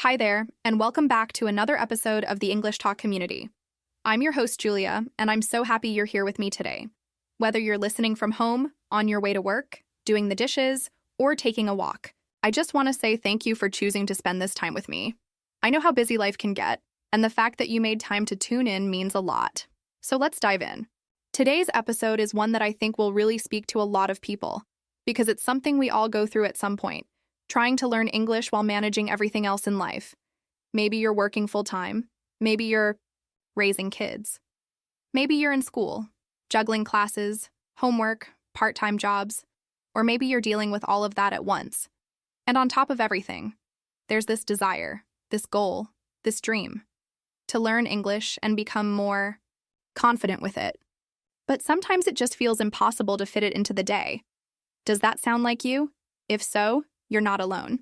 Hi there, and welcome back to another episode of the English Talk community. I'm your host, Julia, and I'm so happy you're here with me today. Whether you're listening from home, on your way to work, doing the dishes, or taking a walk, I just want to say thank you for choosing to spend this time with me. I know how busy life can get, and the fact that you made time to tune in means a lot. So let's dive in. Today's episode is one that I think will really speak to a lot of people, because it's something we all go through at some point. Trying to learn English while managing everything else in life. Maybe you're working full-time. Maybe you're raising kids. Maybe you're in school, juggling classes, homework, part-time jobs, or maybe you're dealing with all of that at once. And on top of everything, there's this desire, this goal, this dream, to learn English and become more confident with it. But sometimes it just feels impossible to fit it into the day. Does that sound like you? If so, you're not alone.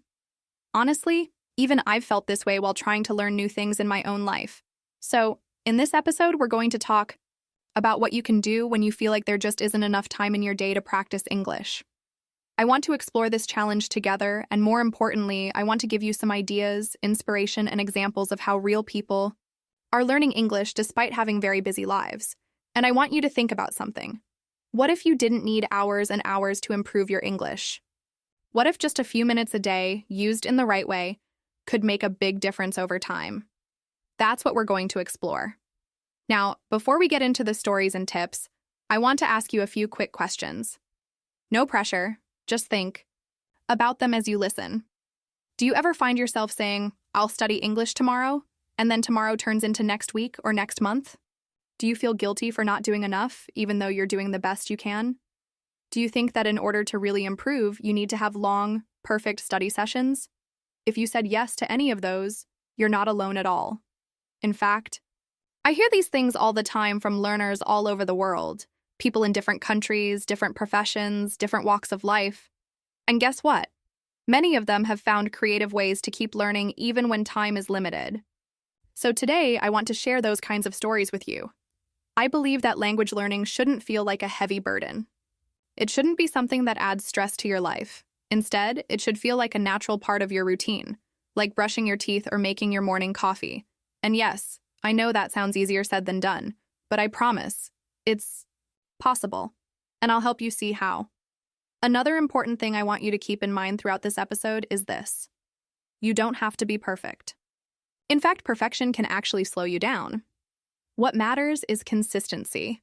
Honestly, even I've felt this way while trying to learn new things in my own life. So, in this episode, we're going to talk about what you can do when you feel like there just isn't enough time in your day to practice English. I want to explore this challenge together, and more importantly, I want to give you some ideas, inspiration, and examples of how real people are learning English despite having very busy lives. And I want you to think about something. What if you didn't need hours and hours to improve your English? What if just a few minutes a day, used in the right way, could make a big difference over time? That's what we're going to explore. Now, before we get into the stories and tips, I want to ask you a few quick questions. No pressure, just think about them as you listen. Do you ever find yourself saying, "I'll study English tomorrow," and then tomorrow turns into next week or next month? Do you feel guilty for not doing enough, even though you're doing the best you can? Do you think that in order to really improve, you need to have long, perfect study sessions? If you said yes to any of those, you're not alone at all. In fact, I hear these things all the time from learners all over the world, people in different countries, different professions, different walks of life. And guess what? Many of them have found creative ways to keep learning even when time is limited. So today, I want to share those kinds of stories with you. I believe that language learning shouldn't feel like a heavy burden. It shouldn't be something that adds stress to your life. Instead, it should feel like a natural part of your routine, like brushing your teeth or making your morning coffee. And yes, I know that sounds easier said than done, but I promise, it's possible, and I'll help you see how. Another important thing I want you to keep in mind throughout this episode is this. You don't have to be perfect. In fact, perfection can actually slow you down. What matters is consistency.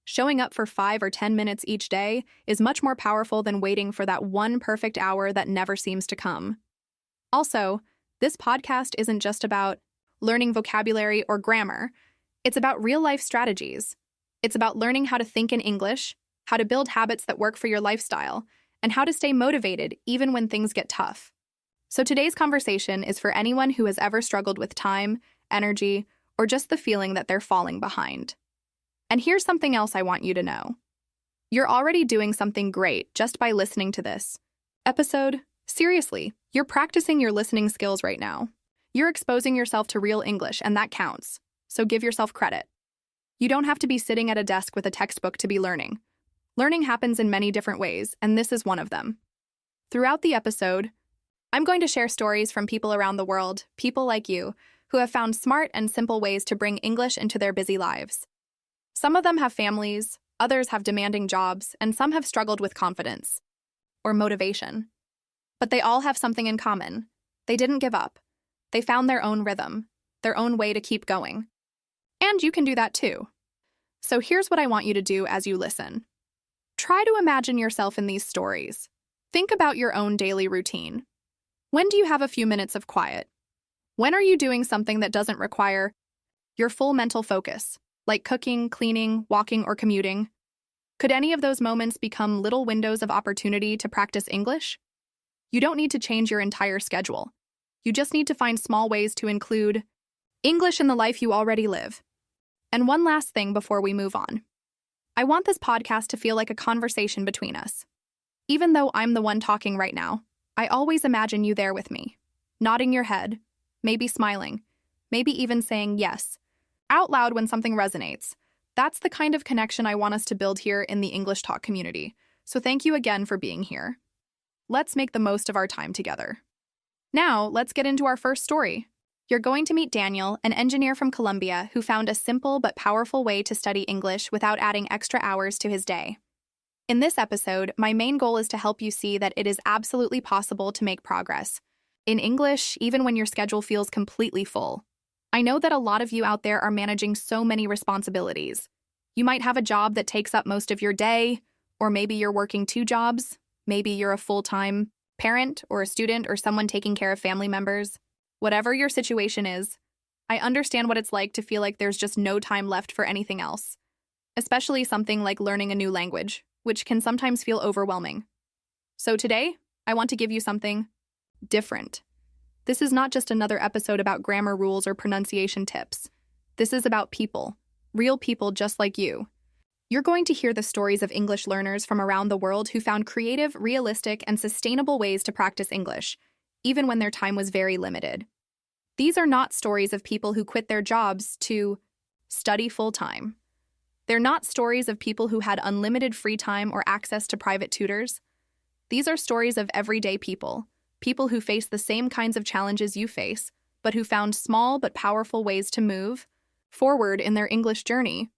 Showing up for 5 or 10 minutes each day is much more powerful than waiting for that one perfect hour that never seems to come. Also, this podcast isn't just about learning vocabulary or grammar. It's about real-life strategies. It's about learning how to think in English, how to build habits that work for your lifestyle, and how to stay motivated even when things get tough. So today's conversation is for anyone who has ever struggled with time, energy, or just the feeling that they're falling behind. And here's something else I want you to know. You're already doing something great just by listening to this episode. Seriously, you're practicing your listening skills right now. You're exposing yourself to real English, and that counts. So give yourself credit. You don't have to be sitting at a desk with a textbook to be learning. Learning happens in many different ways, and this is one of them. Throughout the episode, I'm going to share stories from people around the world, people like you, who have found smart and simple ways to bring English into their busy lives. Some of them have families, others have demanding jobs, and some have struggled with confidence or motivation. But they all have something in common. They didn't give up. They found their own rhythm, their own way to keep going. And you can do that too. So here's what I want you to do as you listen. Try to imagine yourself in these stories. Think about your own daily routine. When do you have a few minutes of quiet? When are you doing something that doesn't require your full mental focus? Like cooking, cleaning, walking, or commuting? Could any of those moments become little windows of opportunity to practice English? You don't need to change your entire schedule. You just need to find small ways to include English in the life you already live. And one last thing before we move on. I want this podcast to feel like a conversation between us. Even though I'm the one talking right now, I always imagine you there with me, nodding your head, maybe smiling, maybe even saying yes out loud when something resonates. That's the kind of connection I want us to build here in the English Talk community. So thank you again for being here. Let's make the most of our time together. Now, let's get into our first story. You're going to meet Daniel, an engineer from Colombia who found a simple but powerful way to study English without adding extra hours to his day. In this episode, my main goal is to help you see that it is absolutely possible to make progress in English, even when your schedule feels completely full. I know that a lot of you out there are managing so many responsibilities. You might have a job that takes up most of your day, or maybe you're working 2 jobs. Maybe you're a full-time parent or a student or someone taking care of family members. Whatever your situation is, I understand what it's like to feel like there's just no time left for anything else, especially something like learning a new language, which can sometimes feel overwhelming. So today, I want to give you something different. This is not just another episode about grammar rules or pronunciation tips. This is about people, real people just like you. You're going to hear the stories of English learners from around the world who found creative, realistic, and sustainable ways to practice English, even when their time was very limited. These are not stories of people who quit their jobs to study full-time. They're not stories of people who had unlimited free time or access to private tutors. These are stories of everyday people, people who face the same kinds of challenges you face, but who found small but powerful ways to move forward in their English journey.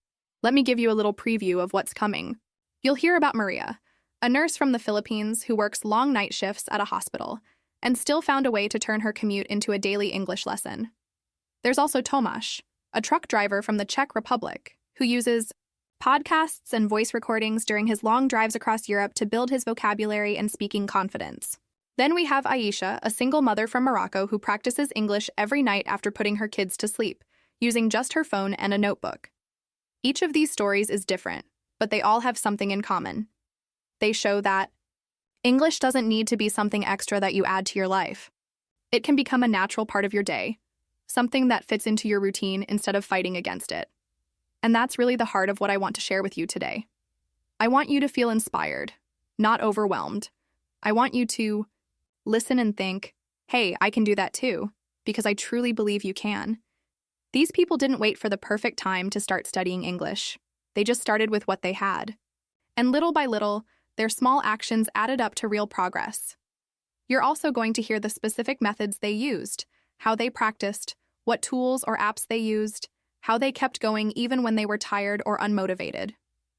Let me give you a little preview of what's coming. You'll hear about Maria, a nurse from the Philippines who works long night shifts at a hospital and still found a way to turn her commute into a daily English lesson. There's also Tomáš, a truck driver from the Czech Republic who uses podcasts and voice recordings during his long drives across Europe to build his vocabulary and speaking confidence. Then we have Aisha, a single mother from Morocco who practices English every night after putting her kids to sleep, using just her phone and a notebook. Each of these stories is different, but they all have something in common. They show that English doesn't need to be something extra that you add to your life. It can become a natural part of your day, something that fits into your routine instead of fighting against it. And that's really the heart of what I want to share with you today. I want you to feel inspired, not overwhelmed. I want you to listen and think, hey, I can do that too, because I truly believe you can. These people didn't wait for the perfect time to start studying English. They just started with what they had. And little by little, their small actions added up to real progress. You're also going to hear the specific methods they used, how they practiced, what tools or apps they used, how they kept going even when they were tired or unmotivated.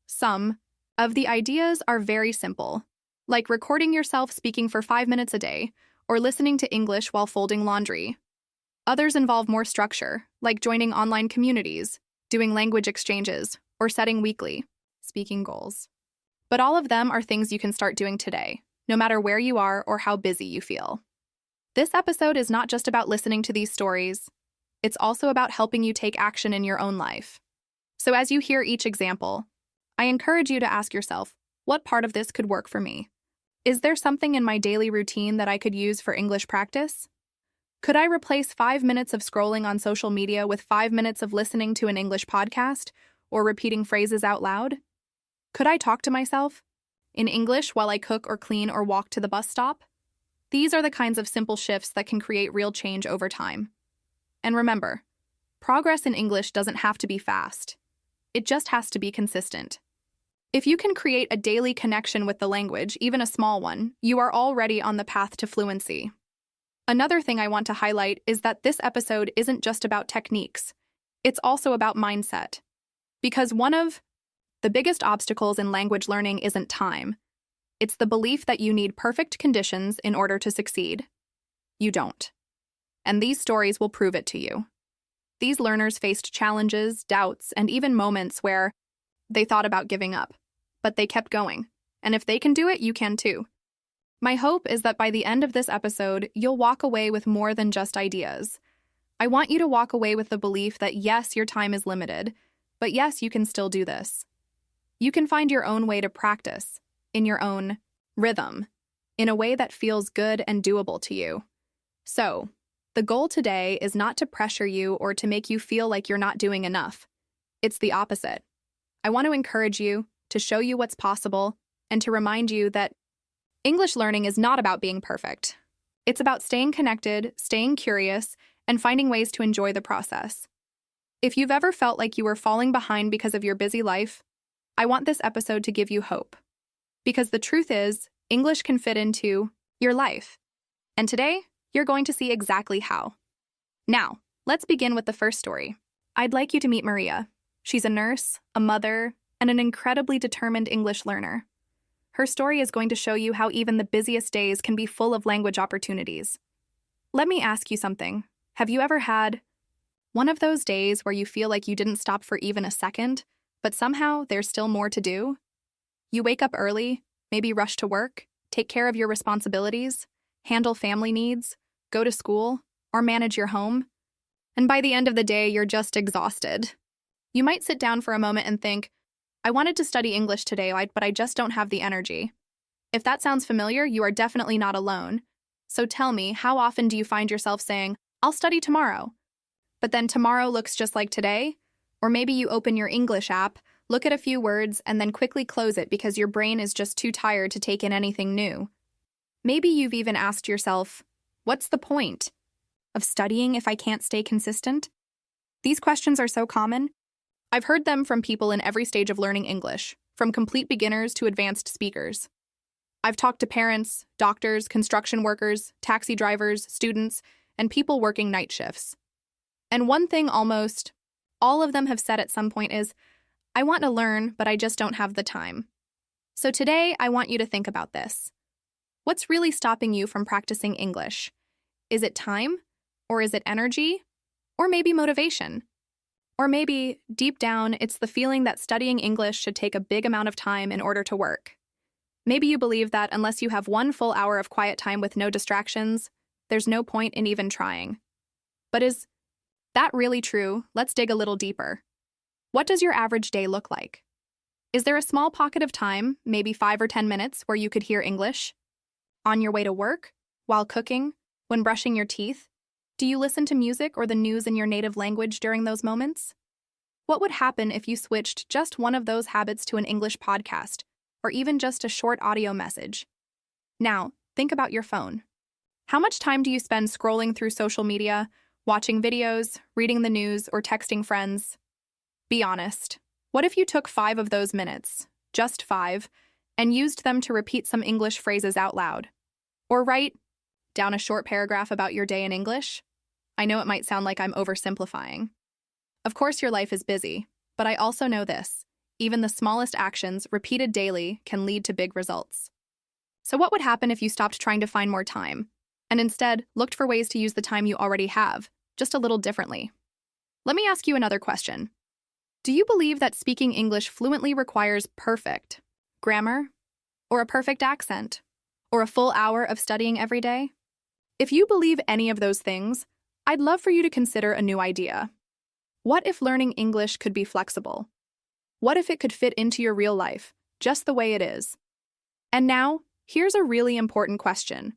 Some of the ideas are very simple, like recording yourself speaking for 5 minutes a day or listening to English while folding laundry. Others involve more structure, like joining online communities, doing language exchanges, or setting weekly speaking goals. But all of them are things you can start doing today, no matter where you are or how busy you feel. This episode is not just about listening to these stories. It's also about helping you take action in your own life. So as you hear each example, I encourage you to ask yourself, what part of this could work for me? Is there something in my daily routine that I could use for English practice? Could I replace 5 minutes of scrolling on social media with 5 minutes of listening to an English podcast or repeating phrases out loud? Could I talk to myself in English while I cook or clean or walk to the bus stop? These are the kinds of simple shifts that can create real change over time. And remember, progress in English doesn't have to be fast. It just has to be consistent. If you can create a daily connection with the language, even a small one, you are already on the path to fluency. Another thing I want to highlight is that this episode isn't just about techniques. It's also about mindset. Because one of the biggest obstacles in language learning isn't time. It's the belief that you need perfect conditions in order to succeed. You don't. And these stories will prove it to you. These learners faced challenges, doubts, and even moments where they thought about giving up. But they kept going. And if they can do it, you can too. My hope is that by the end of this episode, you'll walk away with more than just ideas. I want you to walk away with the belief that yes, your time is limited, but yes, you can still do this. You can find your own way to practice, in your own rhythm, in a way that feels good and doable to you. So, the goal today is not to pressure you or to make you feel like you're not doing enough. It's the opposite. I want to encourage you, to show you what's possible, and to remind you that English learning is not about being perfect. It's about staying connected, staying curious, and finding ways to enjoy the process. If you've ever felt like you were falling behind because of your busy life, I want this episode to give you hope. Because the truth is, English can fit into your life. And today, You're going to see exactly how. Now, let's begin with the first story. I'd like you to meet Maria. She's a nurse, a mother, and an incredibly determined English learner. Her story is going to show you how even the busiest days can be full of language opportunities. Let me ask you something. Have you ever had one of those days where you feel like you didn't stop for even a second, but somehow there's still more to do? You wake up early, maybe rush to work, take care of your responsibilities, handle family needs, go to school, or manage your home, and by the end of the day, you're just exhausted. You might sit down for a moment and think, I wanted to study English today, but I just don't have the energy. If that sounds familiar, you are definitely not alone. So tell me, how often do you find yourself saying, I'll study tomorrow? But then tomorrow looks just like today? Or maybe you open your English app, look at a few words, and then quickly close it because your brain is just too tired to take in anything new. Maybe you've even asked yourself, what's the point of studying if I can't stay consistent? These questions are so common. I've heard them from people in every stage of learning English, from complete beginners to advanced speakers. I've talked to parents, doctors, construction workers, taxi drivers, students, and people working night shifts. And one thing almost all of them have said at some point is, I want to learn, but I just don't have the time. So today, I want you to think about this. What's really stopping you from practicing English? Is it time? Or is it energy? Or maybe motivation? Or maybe, deep down, it's the feeling that studying English should take a big amount of time in order to work. Maybe you believe that unless you have 1 full hour of quiet time with no distractions, there's no point in even trying. But is that really true? Let's dig a little deeper. What does your average day look like? Is there a small pocket of time, maybe 5 or 10 minutes, where you could hear English? On your way to work? While cooking? When brushing your teeth? Do you listen to music or the news in your native language during those moments? What would happen if you switched just one of those habits to an English podcast, or even just a short audio message? Now, think about your phone. How much time do you spend scrolling through social media, watching videos, reading the news, or texting friends? Be honest. What if you took 5 of those minutes, just 5, and used them to repeat some English phrases out loud? Or write down a short paragraph about your day in English? I know it might sound like I'm oversimplifying. Of course, your life is busy, but I also know this. Even the smallest actions, repeated daily, can lead to big results. So what would happen if you stopped trying to find more time, and instead looked for ways to use the time you already have, just a little differently? Let me ask you another question. Do you believe that speaking English fluently requires perfect grammar, or a perfect accent, or a full hour of studying every day? If you believe any of those things, I'd love for you to consider a new idea. What if learning English could be flexible? What if it could fit into your real life, just the way it is? And now, here's a really important question.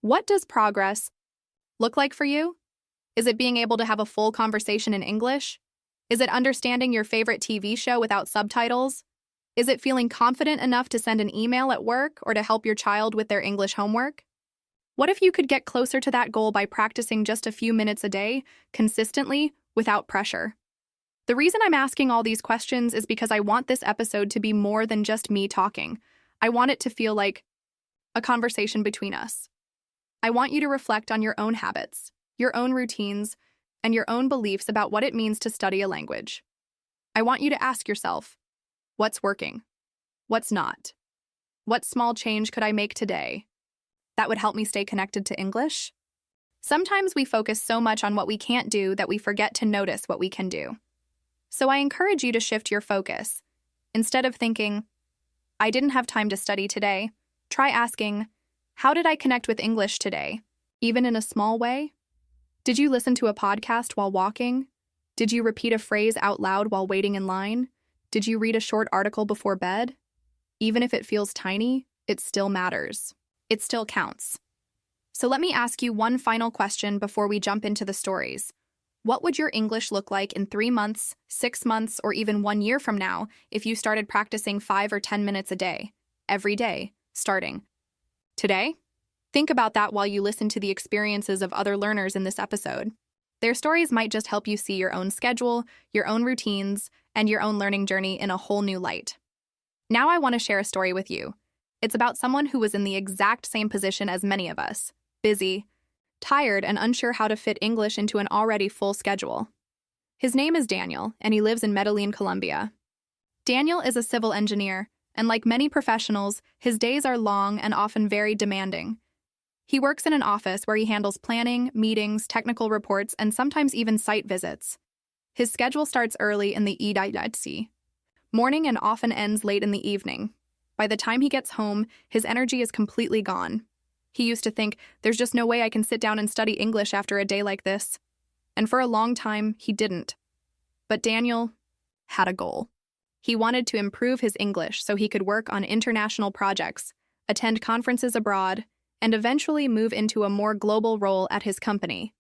What does progress look like for you? Is it being able to have a full conversation in English? Is it understanding your favorite TV show without subtitles? Is it feeling confident enough to send an email at work or to help your child with their English homework? What if you could get closer to that goal by practicing just a few minutes a day, consistently, without pressure? The reason I'm asking all these questions is because I want this episode to be more than just me talking. I want it to feel like a conversation between us. I want you to reflect on your own habits, your own routines, and your own beliefs about what it means to study a language. I want you to ask yourself, what's working? What's not? What small change could I make today that would help me stay connected to English? Sometimes we focus so much on what we can't do that we forget to notice what we can do. So I encourage you to shift your focus. Instead of thinking, I didn't have time to study today, try asking, how did I connect with English today, even in a small way? Did you listen to a podcast while walking? Did you repeat a phrase out loud while waiting in line? Did you read a short article before bed? Even if it feels tiny, it still matters. It still counts. So let me ask you one final question before we jump into the stories. What would your English look like in 3 months, 6 months, or even 1 year from now if you started practicing 5 or 10 minutes a day, every day, starting today? Think about that while you listen to the experiences of other learners in this episode. Their stories might just help you see your own schedule, your own routines, and your own learning journey in a whole new light. Now I want to share a story with you. It's about someone who was in the exact same position as many of us, busy, tired and unsure how to fit English into an already full schedule. His name is Daniel, and he lives in Medellin, Colombia. Daniel is a civil engineer, and like many professionals, his days are long and often very demanding. He works in an office where he handles planning, meetings, technical reports, and sometimes even site visits. His schedule starts early in the morning and often ends late in the evening. By the time he gets home, his energy is completely gone. He used to think, there's just no way I can sit down and study English after a day like this. And for a long time, he didn't. But Daniel had a goal. He wanted to improve his English so he could work on international projects, attend conferences abroad, and eventually move into a more global role at his company.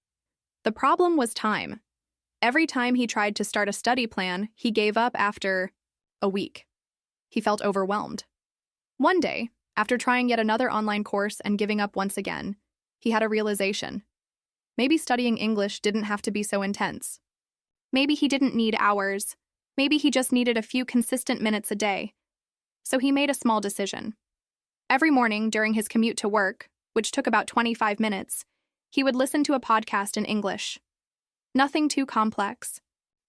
The problem was time. Every time he tried to start a study plan, he gave up after a week. He felt overwhelmed. One day, after trying yet another online course and giving up once again, he had a realization. Maybe studying English didn't have to be so intense. Maybe he didn't need hours. Maybe he just needed a few consistent minutes a day. So he made a small decision. Every morning during his commute to work, which took about 25 minutes, he would listen to a podcast in English. Nothing too complex.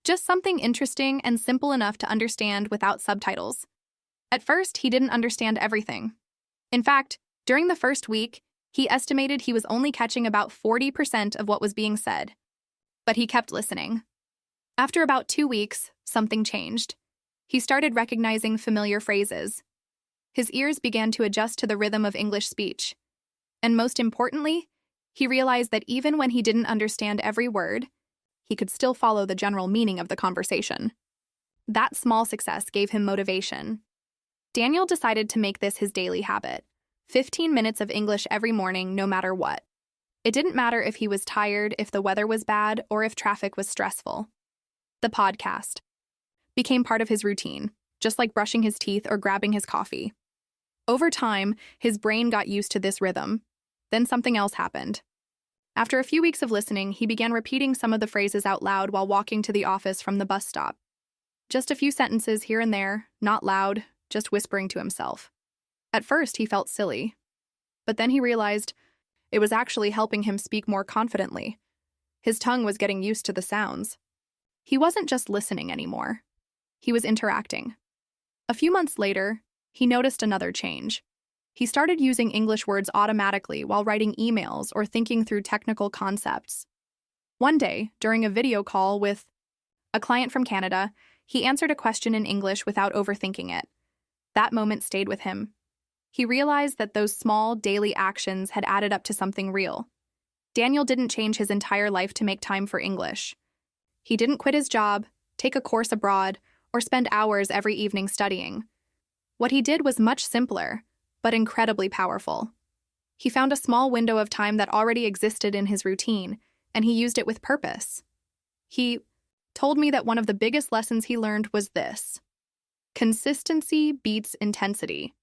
Just something interesting and simple enough to understand without subtitles. At first, he didn't understand everything. In fact, during the first week, he estimated he was only catching about 40% of what was being said. But he kept listening. After about 2 weeks, something changed. He started recognizing familiar phrases. His ears began to adjust to the rhythm of English speech. And most importantly, he realized that even when he didn't understand every word, he could still follow the general meaning of the conversation. That small success gave him motivation. Daniel decided to make this his daily habit, 15 minutes of English every morning, no matter what. It didn't matter if he was tired, if the weather was bad, or if traffic was stressful. The podcast became part of his routine, just like brushing his teeth or grabbing his coffee. Over time, his brain got used to this rhythm. Then something else happened. After a few weeks of listening, he began repeating some of the phrases out loud while walking to the office from the bus stop. Just a few sentences here and there, not loud, just whispering to himself. At first, he felt silly. But then he realized it was actually helping him speak more confidently. His tongue was getting used to the sounds. He wasn't just listening anymore. He was interacting. A few months later, he noticed another change. He started using English words automatically while writing emails or thinking through technical concepts. One day, during a video call with a client from Canada, he answered a question in English without overthinking it. That moment stayed with him. He realized that those small, daily actions had added up to something real. Daniel didn't change his entire life to make time for English. He didn't quit his job, take a course abroad, or spend hours every evening studying. What he did was much simpler, but incredibly powerful. He found a small window of time that already existed in his routine, and he used it with purpose. He told me that one of the biggest lessons he learned was this: consistency beats intensity.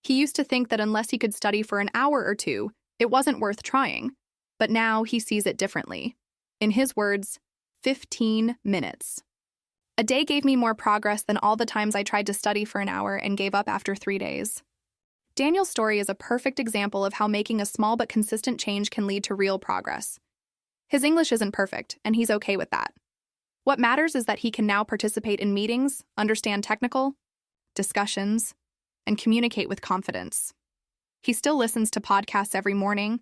He used to think that unless he could study for an hour or two, it wasn't worth trying, but now he sees it differently. In his words, 15 minutes. A day gave me more progress than all the times I tried to study for an hour and gave up after 3 days. Daniel's story is a perfect example of how making a small but consistent change can lead to real progress. His English isn't perfect, and he's okay with that. What matters is that he can now participate in meetings, understand technical discussions, and communicate with confidence. He still listens to podcasts every morning,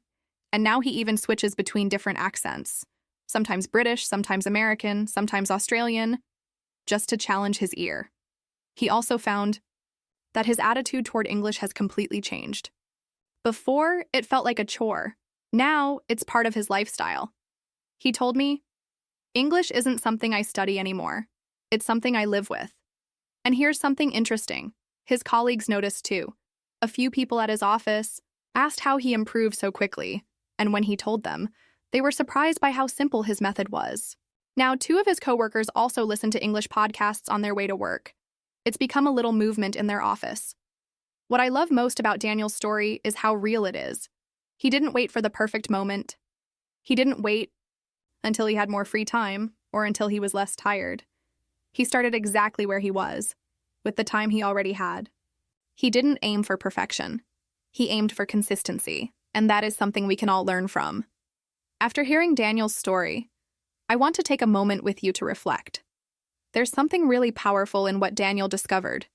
and now he even switches between different accents, sometimes British, sometimes American, sometimes Australian, just to challenge his ear. He also found that his attitude toward English has completely changed. Before, it felt like a chore. Now, it's part of his lifestyle. He told me, "English isn't something I study anymore. It's something I live with." And here's something interesting. His colleagues noticed too. A few people at his office asked how he improved so quickly, and when he told them, they were surprised by how simple his method was. Now, 2 of his coworkers also listen to English podcasts on their way to work. It's become a little movement in their office. What I love most about Daniel's story is how real it is. He didn't wait for the perfect moment. He didn't wait until he had more free time or until he was less tired. He started exactly where he was, with the time he already had. He didn't aim for perfection. He aimed for consistency, and that is something we can all learn from. After hearing Daniel's story, I want to take a moment with you to reflect. There's something really powerful in what Daniel discovered,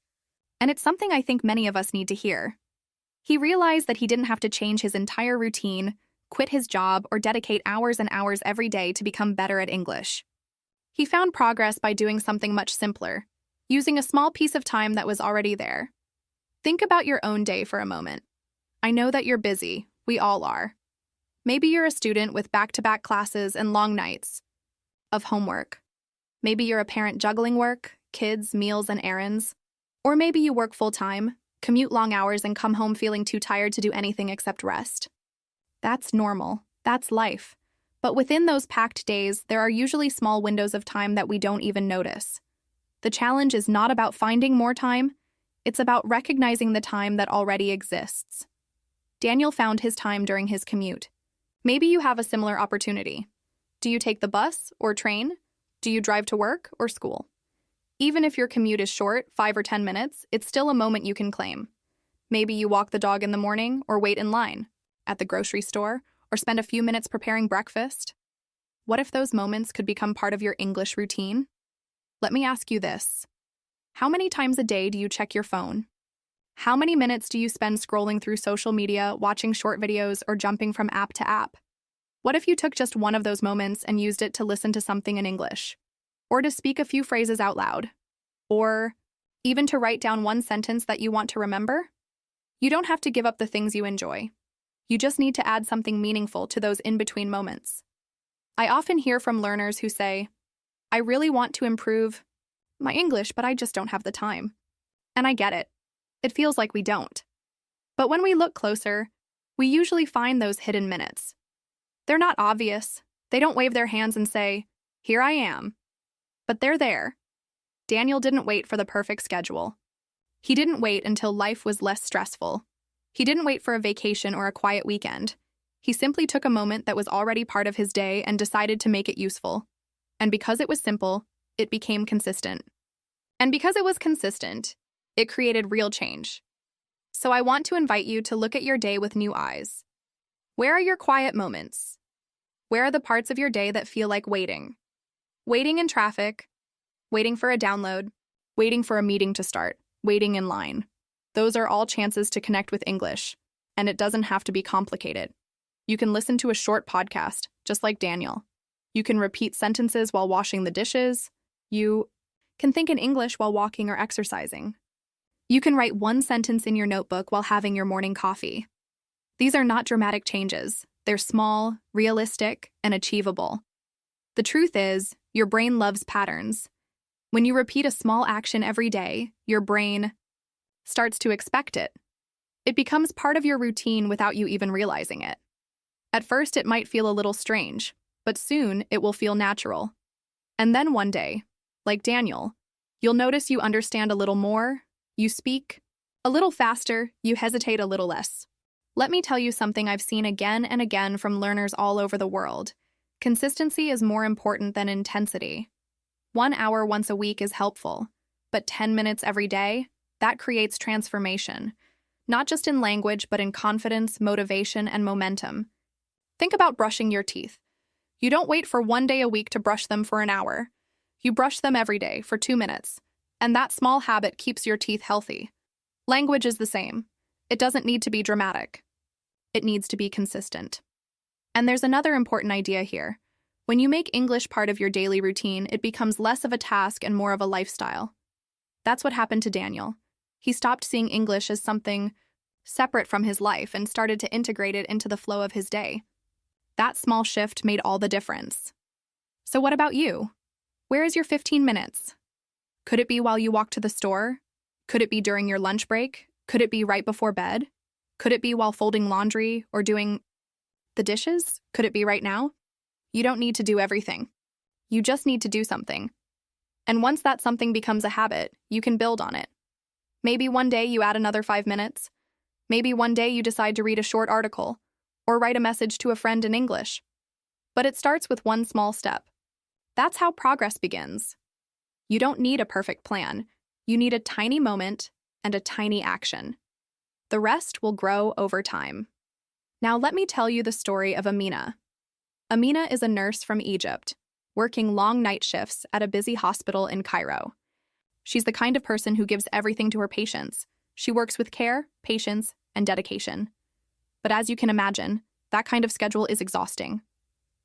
and it's something I think many of us need to hear. He realized that he didn't have to change his entire routine, quit his job, or dedicate hours and hours every day to become better at English. He found progress by doing something much simpler, using a small piece of time that was already there. Think about your own day for a moment. I know that you're busy. We all are. Maybe you're a student with back-to-back classes and long nights of homework. Maybe you're a parent juggling work, kids, meals, and errands. Or maybe you work full-time, commute long hours, and come home feeling too tired to do anything except rest. That's normal. That's life. But within those packed days, there are usually small windows of time that we don't even notice. The challenge is not about finding more time, it's about recognizing the time that already exists. Daniel found his time during his commute. Maybe you have a similar opportunity. Do you take the bus or train? Do you drive to work or school? Even if your commute is short, 5 or 10 minutes, it's still a moment you can claim. Maybe you walk the dog in the morning or wait in line at the grocery store, or spend a few minutes preparing breakfast. What if those moments could become part of your English routine? Let me ask you this. How many times a day do you check your phone? How many minutes do you spend scrolling through social media, watching short videos, or jumping from app to app? What if you took just one of those moments and used it to listen to something in English? Or to speak a few phrases out loud? Or even to write down one sentence that you want to remember? You don't have to give up the things you enjoy. You just need to add something meaningful to those in-between moments. I often hear from learners who say, I really want to improve my English, but I just don't have the time. And I get it. It feels like we don't. But when we look closer, we usually find those hidden minutes. They're not obvious. They don't wave their hands and say, here I am. But they're there. Daniel didn't wait for the perfect schedule. He didn't wait until life was less stressful. He didn't wait for a vacation or a quiet weekend. He simply took a moment that was already part of his day and decided to make it useful. And because it was simple, it became consistent. And because it was consistent, it created real change. So I want to invite you to look at your day with new eyes. Where are your quiet moments? Where are the parts of your day that feel like waiting? Waiting in traffic, waiting for a download, waiting for a meeting to start, waiting in line. Those are all chances to connect with English, and it doesn't have to be complicated. You can listen to a short podcast, just like Daniel. You can repeat sentences while washing the dishes. You can think in English while walking or exercising. You can write one sentence in your notebook while having your morning coffee. These are not dramatic changes. They're small, realistic, and achievable. The truth is, your brain loves patterns. When you repeat a small action every day, your brain starts to expect it. It becomes part of your routine without you even realizing it. At first, it might feel a little strange, but soon it will feel natural. And then one day, like Daniel, you'll notice you understand a little more, you speak a little faster, you hesitate a little less. Let me tell you something I've seen again and again from learners all over the world. Consistency is more important than intensity. 1 hour once a week is helpful, but 10 minutes every day, that creates transformation, not just in language, but in confidence, motivation, and momentum. Think about brushing your teeth. You don't wait for 1 day a week to brush them for an hour. You brush them every day for 2 minutes, and that small habit keeps your teeth healthy. Language is the same. It doesn't need to be dramatic. It needs to be consistent. And there's another important idea here. When you make English part of your daily routine, it becomes less of a task and more of a lifestyle. That's what happened to Daniel. He stopped seeing English as something separate from his life and started to integrate it into the flow of his day. That small shift made all the difference. So what about you? Where is your 15 minutes? Could it be while you walk to the store? Could it be during your lunch break? Could it be right before bed? Could it be while folding laundry or doing the dishes? Could it be right now? You don't need to do everything. You just need to do something. And once that something becomes a habit, you can build on it. Maybe one day you add another 5 minutes. Maybe one day you decide to read a short article or write a message to a friend in English. But it starts with one small step. That's how progress begins. You don't need a perfect plan. You need a tiny moment and a tiny action. The rest will grow over time. Now let me tell you the story of Amina. Amina is a nurse from Egypt, working long night shifts at a busy hospital in Cairo. She's the kind of person who gives everything to her patients. She works with care, patience, and dedication. But as you can imagine, that kind of schedule is exhausting.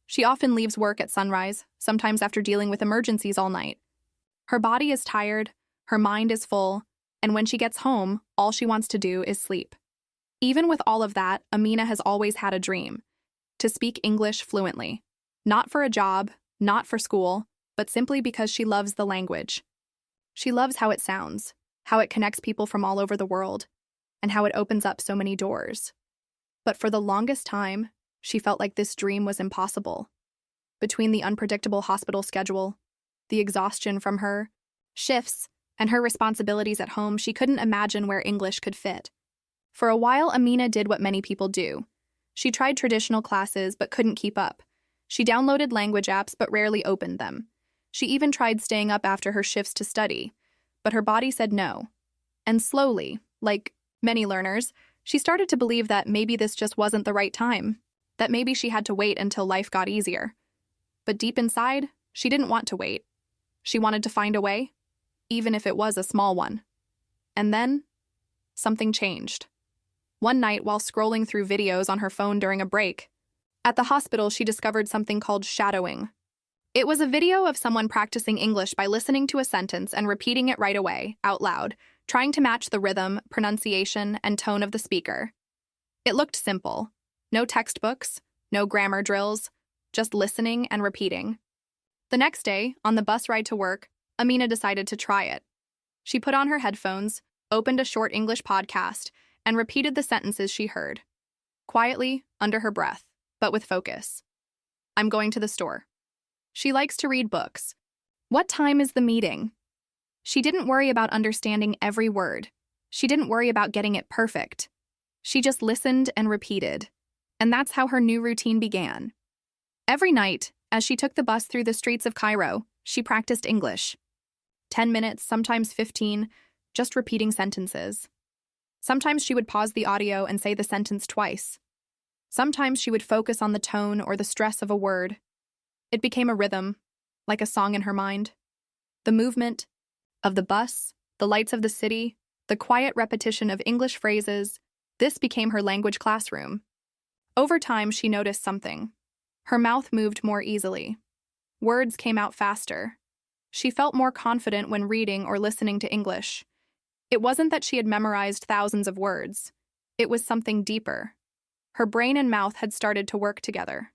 She often leaves work at sunrise, sometimes after dealing with emergencies all night. Her body is tired, her mind is full, and when she gets home, all she wants to do is sleep. Even with all of that, Amina has always had a dream: to speak English fluently. Not for a job, not for school, but simply because she loves the language. She loves how it sounds, how it connects people from all over the world, and how it opens up so many doors. But for the longest time, she felt like this dream was impossible. Between the unpredictable hospital schedule, the exhaustion from her shifts, and her responsibilities at home, she couldn't imagine where English could fit. For a while, Amina did what many people do. She tried traditional classes but couldn't keep up. She downloaded language apps but rarely opened them. She even tried staying up after her shifts to study, but her body said no. And slowly, like many learners, she started to believe that maybe this just wasn't the right time, that maybe she had to wait until life got easier. But deep inside, she didn't want to wait. She wanted to find a way, even if it was a small one. And then, something changed. One night, while scrolling through videos on her phone during a break, at the hospital she discovered something called shadowing. It was a video of someone practicing English by listening to a sentence and repeating it right away, out loud, trying to match the rhythm, pronunciation, and tone of the speaker. It looked simple. No textbooks, no grammar drills, just listening and repeating. The next day, on the bus ride to work, Amina decided to try it. She put on her headphones, opened a short English podcast, and repeated the sentences she heard. Quietly, under her breath, but with focus. I'm going to the store. She likes to read books. What time is the meeting? She didn't worry about understanding every word. She didn't worry about getting it perfect. She just listened and repeated. And that's how her new routine began. Every night, as she took the bus through the streets of Cairo, she practiced English. 10 minutes, sometimes 15, just repeating sentences. Sometimes she would pause the audio and say the sentence twice. Sometimes she would focus on the tone or the stress of a word. It became a rhythm, like a song in her mind. The movement of the bus, the lights of the city, the quiet repetition of English phrases, this became her language classroom. Over time, she noticed something. Her mouth moved more easily. Words came out faster. She felt more confident when reading or listening to English. It wasn't that she had memorized thousands of words. It was something deeper. Her brain and mouth had started to work together.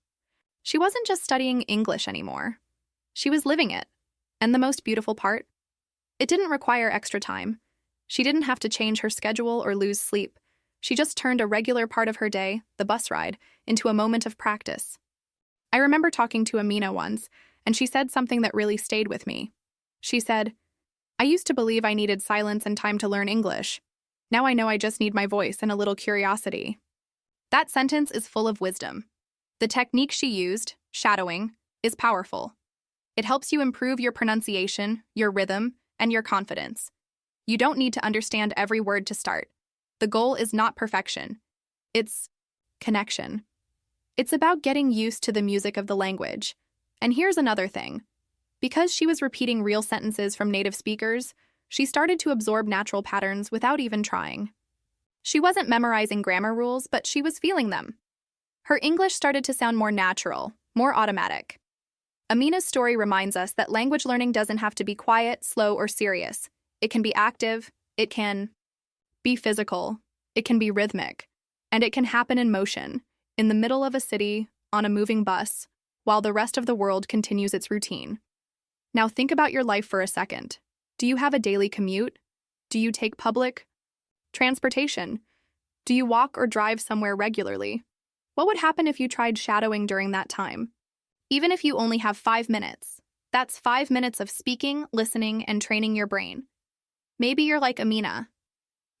She wasn't just studying English anymore. She was living it. And the most beautiful part? It didn't require extra time. She didn't have to change her schedule or lose sleep. She just turned a regular part of her day, the bus ride, into a moment of practice. I remember talking to Amina once, and she said something that really stayed with me. She said, I used to believe I needed silence and time to learn English. Now I know I just need my voice and a little curiosity. That sentence is full of wisdom. The technique she used, shadowing, is powerful. It helps you improve your pronunciation, your rhythm, and your confidence. You don't need to understand every word to start. The goal is not perfection. It's connection. It's about getting used to the music of the language. And here's another thing. Because she was repeating real sentences from native speakers, she started to absorb natural patterns without even trying. She wasn't memorizing grammar rules, but she was feeling them. Her English started to sound more natural, more automatic. Amina's story reminds us that language learning doesn't have to be quiet, slow, or serious. It can be active, it can be physical, it can be rhythmic, and it can happen in motion, in the middle of a city, on a moving bus, while the rest of the world continues its routine. Now think about your life for a second. Do you have a daily commute? Do you take public transportation? Do you walk or drive somewhere regularly? What would happen if you tried shadowing during that time? Even if you only have 5 minutes, that's 5 minutes of speaking, listening, and training your brain. Maybe you're like Amina.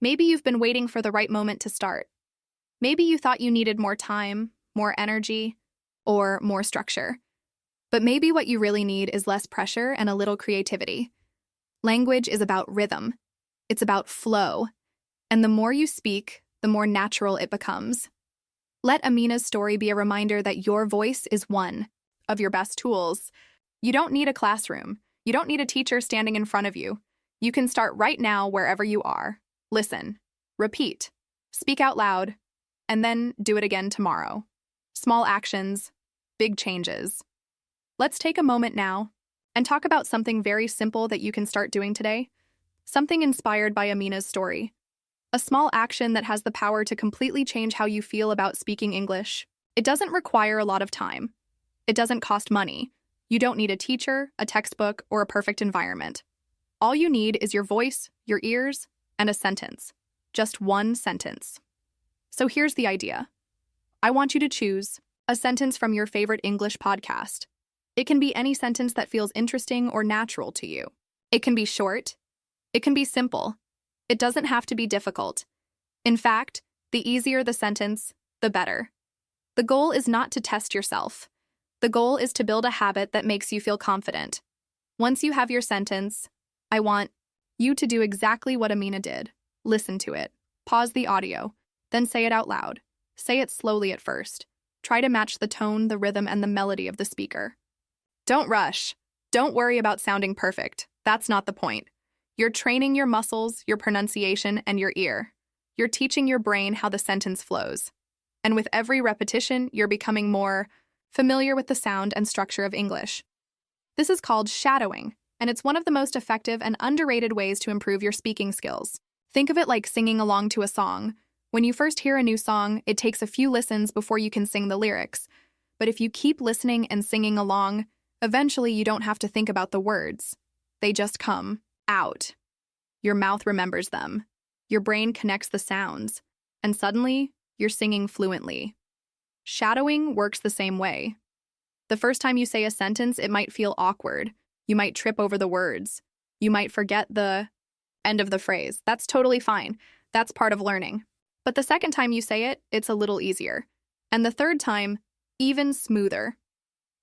Maybe you've been waiting for the right moment to start. Maybe you thought you needed more time, more energy, or more structure. But maybe what you really need is less pressure and a little creativity. Language is about rhythm. It's about flow. And the more you speak, the more natural it becomes. Let Amina's story be a reminder that your voice is one of your best tools. You don't need a classroom. You don't need a teacher standing in front of you. You can start right now wherever you are. Listen, repeat, speak out loud, and then do it again tomorrow. Small actions, big changes. Let's take a moment now and talk about something very simple that you can start doing today. Something inspired by Amina's story. A small action that has the power to completely change how you feel about speaking English. It doesn't require a lot of time. It doesn't cost money. You don't need a teacher, a textbook, or a perfect environment. All you need is your voice, your ears, and a sentence. Just one sentence. So here's the idea. I want you to choose a sentence from your favorite English podcast. It can be any sentence that feels interesting or natural to you. It can be short. It can be simple. It doesn't have to be difficult. In fact, the easier the sentence, the better. The goal is not to test yourself. The goal is to build a habit that makes you feel confident. Once you have your sentence, I want you to do exactly what Amina did. Listen to it. Pause the audio. Then say it out loud. Say it slowly at first. Try to match the tone, the rhythm, and the melody of the speaker. Don't rush. Don't worry about sounding perfect. That's not the point. You're training your muscles, your pronunciation, and your ear. You're teaching your brain how the sentence flows. And with every repetition, you're becoming more familiar with the sound and structure of English. This is called shadowing, and it's one of the most effective and underrated ways to improve your speaking skills. Think of it like singing along to a song. When you first hear a new song, it takes a few listens before you can sing the lyrics. But if you keep listening and singing along, eventually you don't have to think about the words. They just come out. Your mouth remembers them. Your brain connects the sounds, and suddenly, you're singing fluently. Shadowing works the same way. The first time you say a sentence, it might feel awkward. You might trip over the words. You might forget the end of the phrase. That's totally fine. That's part of learning. But the second time you say it, it's a little easier. And the third time, even smoother.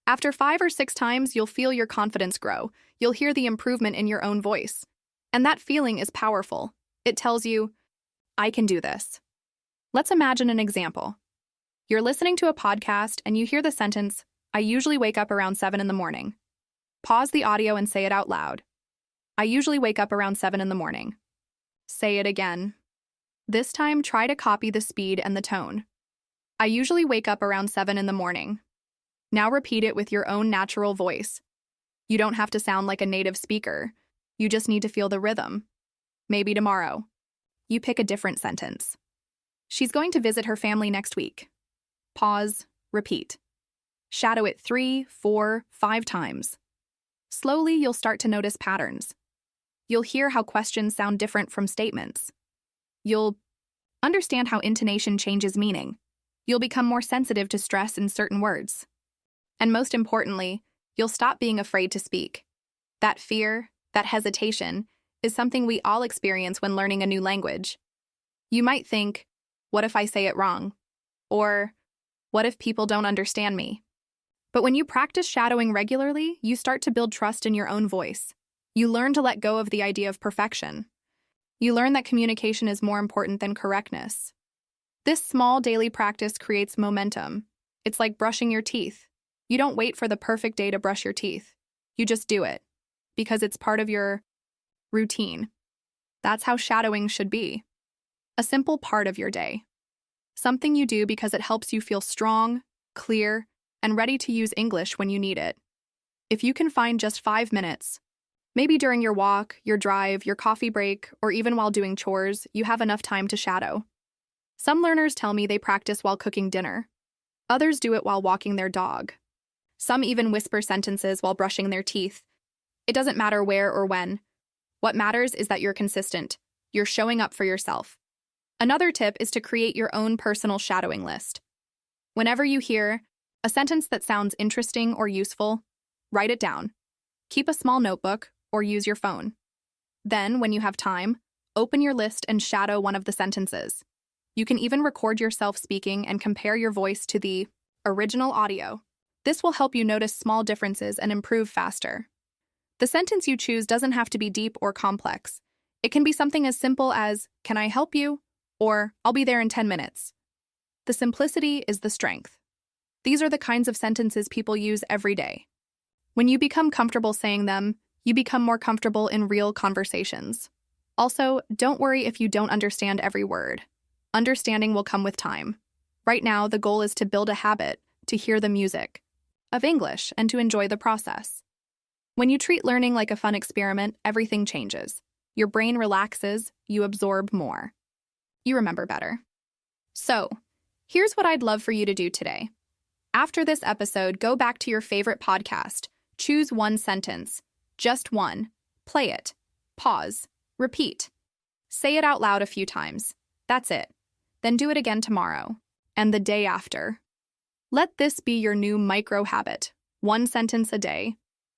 After 5 or 6 times, you'll feel your confidence grow. You'll hear the improvement in your own voice. And that feeling is powerful. It tells you, I can do this. Let's imagine an example. You're listening to a podcast and you hear the sentence, I usually wake up around 7 in the morning. Pause the audio and say it out loud. I usually wake up around 7 in the morning. Say it again. This time, try to copy the speed and the tone. I usually wake up around 7 in the morning. Now repeat it with your own natural voice. You don't have to sound like a native speaker. You just need to feel the rhythm. Maybe tomorrow, you pick a different sentence. She's going to visit her family next week. Pause, repeat. Shadow it 3, 4, 5 times. Slowly, you'll start to notice patterns. You'll hear how questions sound different from statements. You'll understand how intonation changes meaning. You'll become more sensitive to stress in certain words. And most importantly, you'll stop being afraid to speak. That fear, that hesitation, is something we all experience when learning a new language. You might think, what if I say it wrong? Or, what if people don't understand me? But when you practice shadowing regularly, you start to build trust in your own voice. You learn to let go of the idea of perfection. You learn that communication is more important than correctness. This small daily practice creates momentum. It's like brushing your teeth. You don't wait for the perfect day to brush your teeth. You just do it, because it's part of your routine. That's how shadowing should be. A simple part of your day. Something you do because it helps you feel strong, clear, and ready to use English when you need it. If you can find just 5 minutes, maybe during your walk, your drive, your coffee break, or even while doing chores, you have enough time to shadow. Some learners tell me they practice while cooking dinner. Others do it while walking their dog. Some even whisper sentences while brushing their teeth. It doesn't matter where or when. What matters is that you're consistent. You're showing up for yourself. Another tip is to create your own personal shadowing list. Whenever you hear a sentence that sounds interesting or useful, write it down. Keep a small notebook or use your phone. Then, when you have time, open your list and shadow one of the sentences. You can even record yourself speaking and compare your voice to the original audio. This will help you notice small differences and improve faster. The sentence you choose doesn't have to be deep or complex. It can be something as simple as, "Can I help you?" or "I'll be there in 10 minutes." The simplicity is the strength. These are the kinds of sentences people use every day. When you become comfortable saying them, you become more comfortable in real conversations. Also, don't worry if you don't understand every word. Understanding will come with time. Right now, the goal is to build a habit, to hear the music of English, and to enjoy the process. When you treat learning like a fun experiment, everything changes. Your brain relaxes, you absorb more. You remember better. So, here's what I'd love for you to do today. After this episode, go back to your favorite podcast. Choose one sentence. Just one. Play it. Pause. Repeat. Say it out loud a few times. That's it. Then do it again tomorrow. And the day after. Let this be your new micro habit. One sentence a day.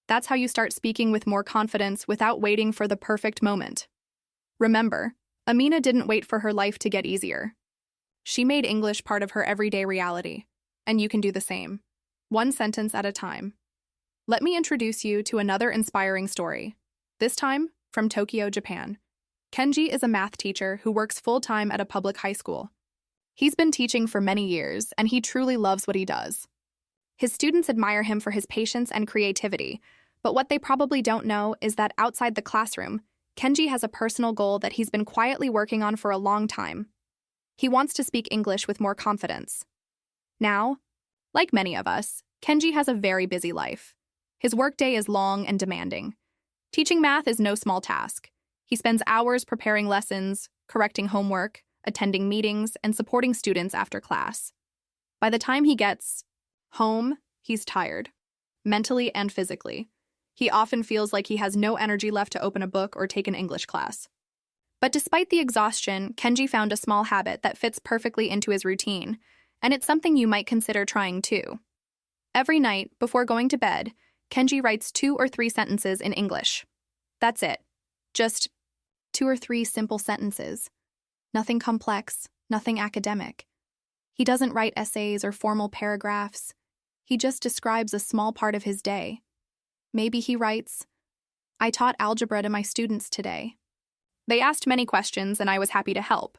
That's how you start speaking with more confidence without waiting for the perfect moment. Remember, Amina didn't wait for her life to get easier. She made English part of her everyday reality, and you can do the same. One sentence at a time. Let me introduce you to another inspiring story. This time, from Tokyo, Japan. Kenji is a math teacher who works full-time at a public high school. He's been teaching for many years, and he truly loves what he does. His students admire him for his patience and creativity, but what they probably don't know is that outside the classroom, Kenji has a personal goal that he's been quietly working on for a long time. He wants to speak English with more confidence. Now, like many of us, Kenji has a very busy life. His workday is long and demanding. Teaching math is no small task. He spends hours preparing lessons, correcting homework, attending meetings, and supporting students after class. By the time he gets home, he's tired, mentally and physically. He often feels like he has no energy left to open a book or take an English class. But despite the exhaustion, Kenji found a small habit that fits perfectly into his routine, and it's something you might consider trying too. Every night, before going to bed, Kenji writes 2 or 3 sentences in English. That's it. Just 2 or 3 simple sentences. Nothing complex, nothing academic. He doesn't write essays or formal paragraphs. He just describes a small part of his day. Maybe he writes, "I taught algebra to my students today. They asked many questions and I was happy to help."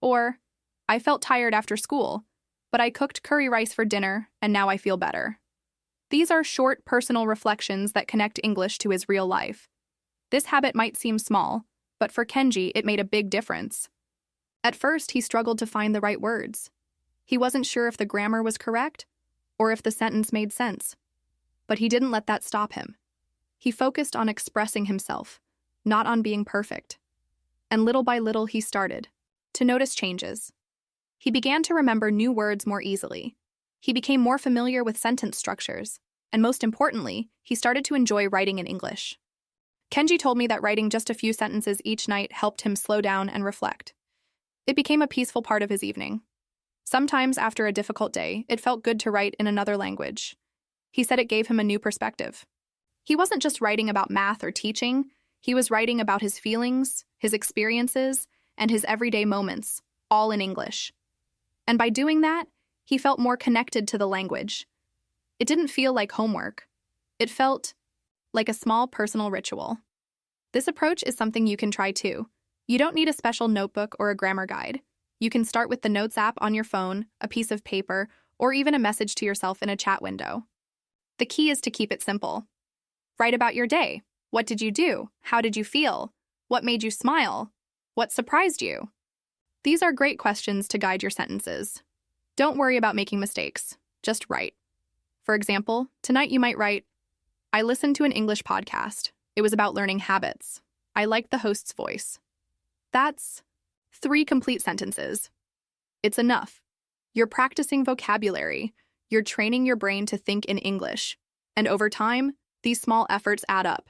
Or, "I felt tired after school, but I cooked curry rice for dinner and now I feel better." These are short, personal reflections that connect English to his real life. This habit might seem small, but for Kenji, it made a big difference. At first, he struggled to find the right words. He wasn't sure if the grammar was correct or if the sentence made sense. But he didn't let that stop him. He focused on expressing himself, not on being perfect. And little by little, he started to notice changes. He began to remember new words more easily. He became more familiar with sentence structures. And most importantly, he started to enjoy writing in English. Kenji told me that writing just a few sentences each night helped him slow down and reflect. It became a peaceful part of his evening. Sometimes, after a difficult day, it felt good to write in another language. He said it gave him a new perspective. He wasn't just writing about math or teaching, he was writing about his feelings, his experiences, and his everyday moments, all in English. And by doing that, he felt more connected to the language. It didn't feel like homework. It felt like a small personal ritual. This approach is something you can try too. You don't need a special notebook or a grammar guide. You can start with the Notes app on your phone, a piece of paper, or even a message to yourself in a chat window. The key is to keep it simple. Write about your day. What did you do? How did you feel? What made you smile? What surprised you? These are great questions to guide your sentences. Don't worry about making mistakes. Just write. For example, tonight you might write, "I listened to an English podcast. It was about learning habits. I liked the host's voice." That's 3 complete sentences. It's enough. You're practicing vocabulary. You're training your brain to think in English. And over time, these small efforts add up.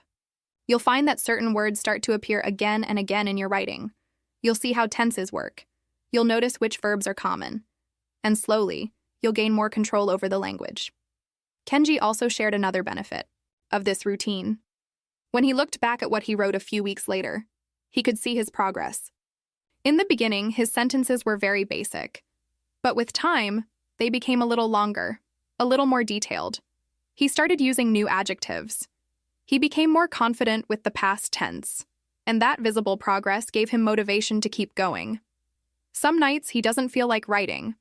You'll find that certain words start to appear again and again in your writing. You'll see how tenses work. You'll notice which verbs are common. And slowly, you'll gain more control over the language. Kenji also shared another benefit of this routine. When he looked back at what he wrote a few weeks later, he could see his progress. In the beginning, his sentences were very basic. But with time, they became a little longer, a little more detailed. He started using new adjectives. He became more confident with the past tense, and that visible progress gave him motivation to keep going. Some nights he doesn't feel like writing,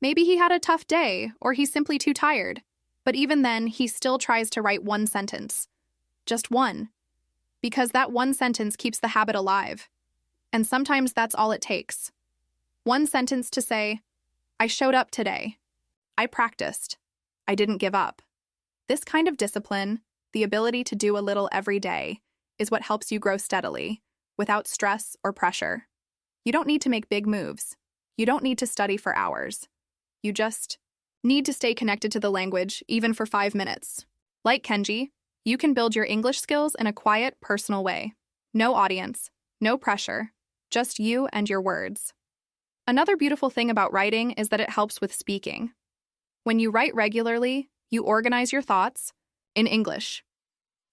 Maybe he had a tough day, or he's simply too tired. But even then, he still tries to write one sentence. Just one. Because that one sentence keeps the habit alive. And sometimes that's all it takes. One sentence to say, I showed up today. I practiced. I didn't give up. This kind of discipline, the ability to do a little every day, is what helps you grow steadily, without stress or pressure. You don't need to make big moves. You don't need to study for hours. You just need to stay connected to the language, even for 5 minutes. Like Kenji, you can build your English skills in a quiet, personal way. No audience, no pressure, just you and your words. Another beautiful thing about writing is that it helps with speaking. When you write regularly, you organize your thoughts in English.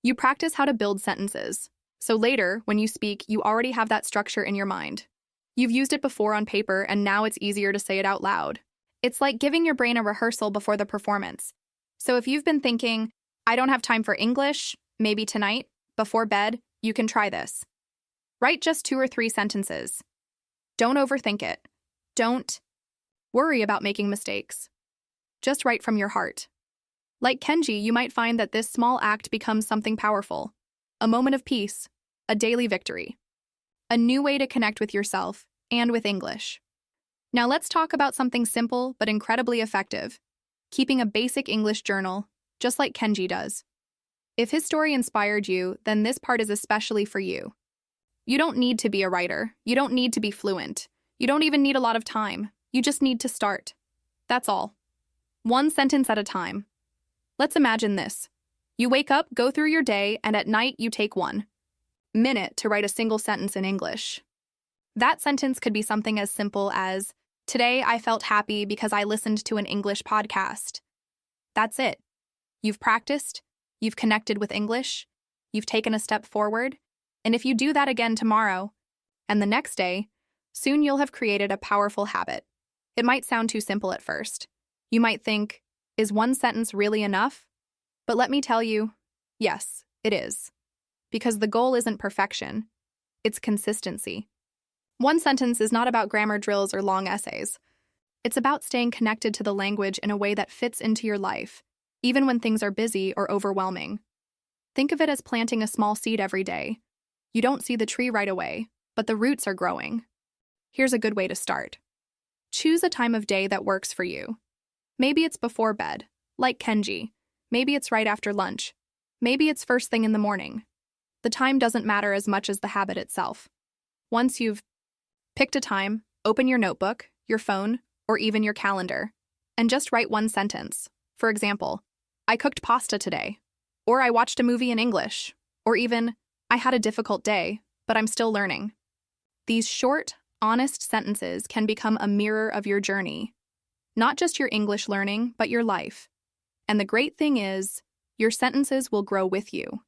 You practice how to build sentences, so later, when you speak, you already have that structure in your mind. You've used it before on paper, and now it's easier to say it out loud. It's like giving your brain a rehearsal before the performance. So if you've been thinking, I don't have time for English, maybe tonight, before bed, you can try this. Write just 2 or 3 sentences. Don't overthink it. Don't worry about making mistakes. Just write from your heart. Like Kenji, you might find that this small act becomes something powerful. A moment of peace, a daily victory. A new way to connect with yourself and with English. Now let's talk about something simple but incredibly effective. Keeping a basic English journal, just like Kenji does. If his story inspired you, then this part is especially for you. You don't need to be a writer. You don't need to be fluent. You don't even need a lot of time. You just need to start. That's all. One sentence at a time. Let's imagine this. You wake up, go through your day, and at night you take 1 minute to write a single sentence in English. That sentence could be something as simple as, today I felt happy because I listened to an English podcast. That's it. You've practiced, you've connected with English, you've taken a step forward, and if you do that again tomorrow, and the next day, soon you'll have created a powerful habit. It might sound too simple at first. You might think, is 1 sentence really enough? But let me tell you, yes, it is. Because the goal isn't perfection, it's consistency. 1 sentence is not about grammar drills or long essays. It's about staying connected to the language in a way that fits into your life, even when things are busy or overwhelming. Think of it as planting a small seed every day. You don't see the tree right away, but the roots are growing. Here's a good way to start. Choose a time of day that works for you. Maybe it's before bed, like Kenji. Maybe it's right after lunch. Maybe it's first thing in the morning. The time doesn't matter as much as the habit itself. Once you've picked a time, open your notebook, your phone, or even your calendar, and just write 1 sentence. For example, I cooked pasta today, or I watched a movie in English, or even, I had a difficult day, but I'm still learning. These short, honest sentences can become a mirror of your journey. Not just your English learning, but your life. And the great thing is, your sentences will grow with you.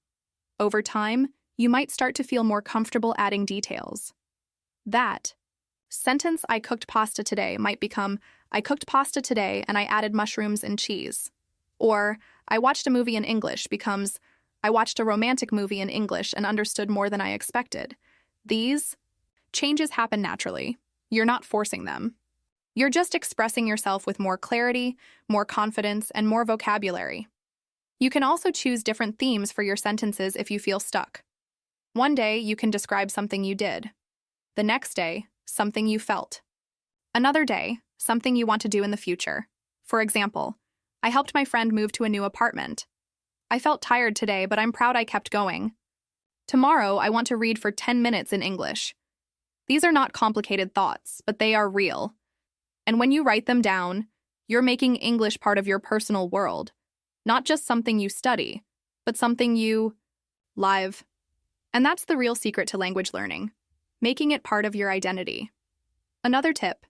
Over time, you might start to feel more comfortable adding details. That sentence, I cooked pasta today, might become, I cooked pasta today and I added mushrooms and cheese. Or, I watched a movie in English becomes, I watched a romantic movie in English and understood more than I expected. These changes happen naturally. You're not forcing them. You're just expressing yourself with more clarity, more confidence, and more vocabulary. You can also choose different themes for your sentences if you feel stuck. One day, you can describe something you did. The next day, something you felt. Another day, something you want to do in the future. For example, I helped my friend move to a new apartment. I felt tired today, but I'm proud I kept going. Tomorrow, I want to read for 10 minutes in English. These are not complicated thoughts, but they are real. And when you write them down, you're making English part of your personal world. Not just something you study, but something you live. And that's the real secret to language learning, making it part of your identity. Another tip,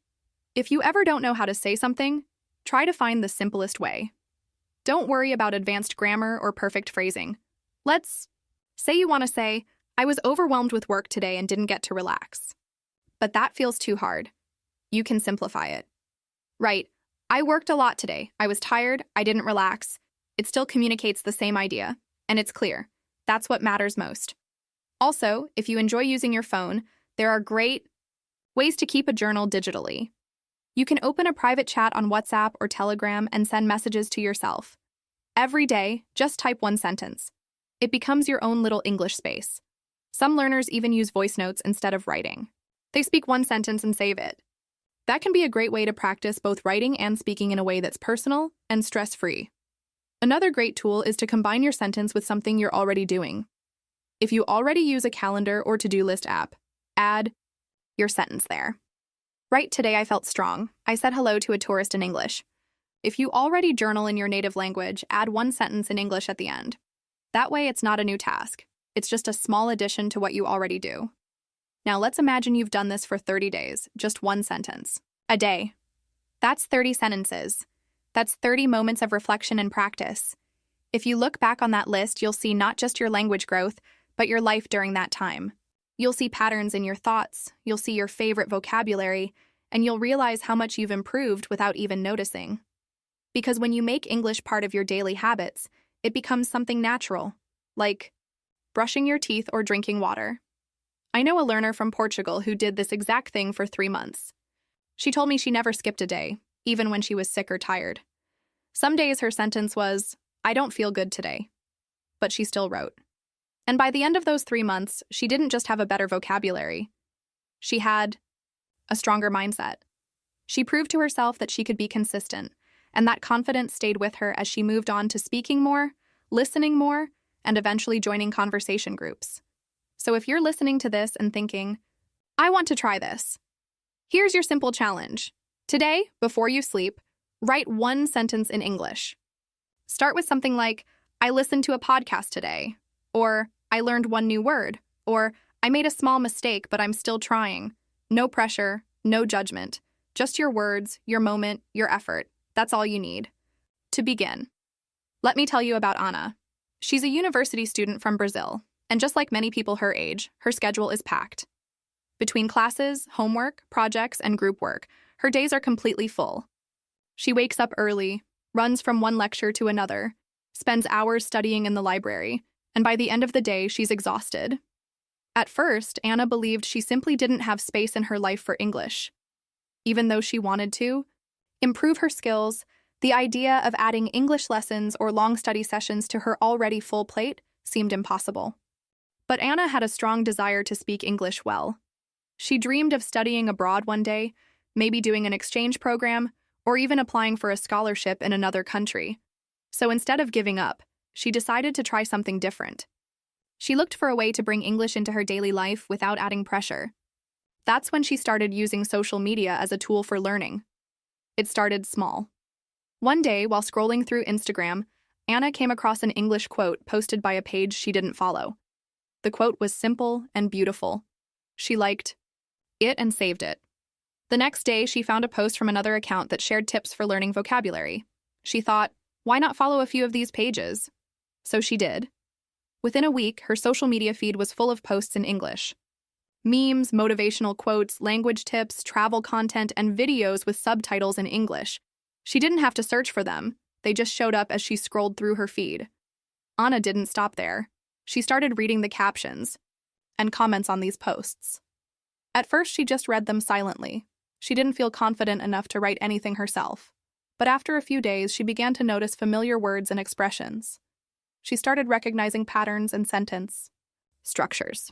if you ever don't know how to say something, try to find the simplest way. Don't worry about advanced grammar or perfect phrasing. Let's say you want to say, I was overwhelmed with work today and didn't get to relax. But that feels too hard. You can simplify it. Right, I worked a lot today. I was tired, I didn't relax. It still communicates the same idea, and it's clear. That's what matters most. Also, if you enjoy using your phone, there are great ways to keep a journal digitally. You can open a private chat on WhatsApp or Telegram and send messages to yourself. Every day, just type one sentence. It becomes your own little English space. Some learners even use voice notes instead of writing. They speak one sentence and save it. That can be a great way to practice both writing and speaking in a way that's personal and stress-free. Another great tool is to combine your sentence with something you're already doing. If you already use a calendar or to-do list app, add your sentence there. Write, "Today I felt strong. I said hello to a tourist in English." If you already journal in your native language, add one sentence in English at the end. That way, it's not a new task. It's just a small addition to what you already do. Now, let's imagine you've done this for 30 days, just one sentence a day. That's 30 sentences. That's 30 moments of reflection and practice. If you look back on that list, you'll see not just your language growth, but your life during that time. You'll see patterns in your thoughts, you'll see your favorite vocabulary, and you'll realize how much you've improved without even noticing. Because when you make English part of your daily habits, it becomes something natural, like brushing your teeth or drinking water. I know a learner from Portugal who did this exact thing for 3 months. She told me she never skipped a day, even when she was sick or tired. Some days her sentence was, "I don't feel good today." But she still wrote. And by the end of those 3 months, she didn't just have a better vocabulary. She had a stronger mindset. She proved to herself that she could be consistent, and that confidence stayed with her as she moved on to speaking more, listening more, and eventually joining conversation groups. So if you're listening to this and thinking, "I want to try this," here's your simple challenge. Today, before you sleep, write one sentence in English. Start with something like, "I listened to a podcast today," or "I learned one new word," or "I made a small mistake, but I'm still trying." No pressure, no judgment. Just your words, your moment, your effort. That's all you need. To begin, let me tell you about Ana. She's a university student from Brazil, and just like many people her age, her schedule is packed. Between classes, homework, projects, and group work, her days are completely full. She wakes up early, runs from one lecture to another, spends hours studying in the library, and by the end of the day, she's exhausted. At first, Ana believed she simply didn't have space in her life for English. Even though she wanted to improve her skills, the idea of adding English lessons or long study sessions to her already full plate seemed impossible. But Ana had a strong desire to speak English well. She dreamed of studying abroad one day, maybe doing an exchange program, or even applying for a scholarship in another country. So instead of giving up, she decided to try something different. She looked for a way to bring English into her daily life without adding pressure. That's when she started using social media as a tool for learning. It started small. One day, while scrolling through Instagram, Ana came across an English quote posted by a page she didn't follow. The quote was simple and beautiful. She liked it and saved it. The next day, she found a post from another account that shared tips for learning vocabulary. She thought, why not follow a few of these pages? So she did. Within a week, her social media feed was full of posts in English. Memes, motivational quotes, language tips, travel content, and videos with subtitles in English. She didn't have to search for them. They just showed up as she scrolled through her feed. Ana didn't stop there. She started reading the captions and comments on these posts. At first, she just read them silently. She didn't feel confident enough to write anything herself. But after a few days, she began to notice familiar words and expressions. She started recognizing patterns and sentence structures.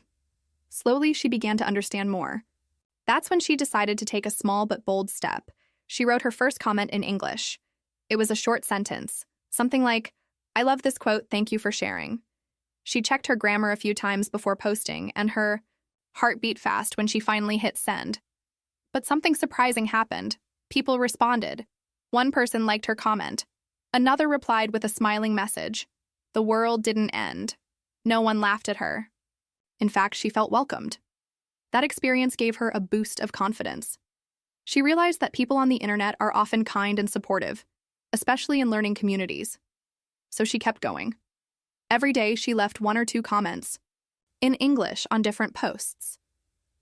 Slowly, she began to understand more. That's when she decided to take a small but bold step. She wrote her first comment in English. It was a short sentence, something like, "I love this quote, thank you for sharing." She checked her grammar a few times before posting, and her heart beat fast when she finally hit send. But something surprising happened. People responded. One person liked her comment. Another replied with a smiling message. The world didn't end. No one laughed at her. In fact, she felt welcomed. That experience gave her a boost of confidence. She realized that people on the internet are often kind and supportive, especially in learning communities. So she kept going. Every day, she left 1 or 2 comments in English on different posts.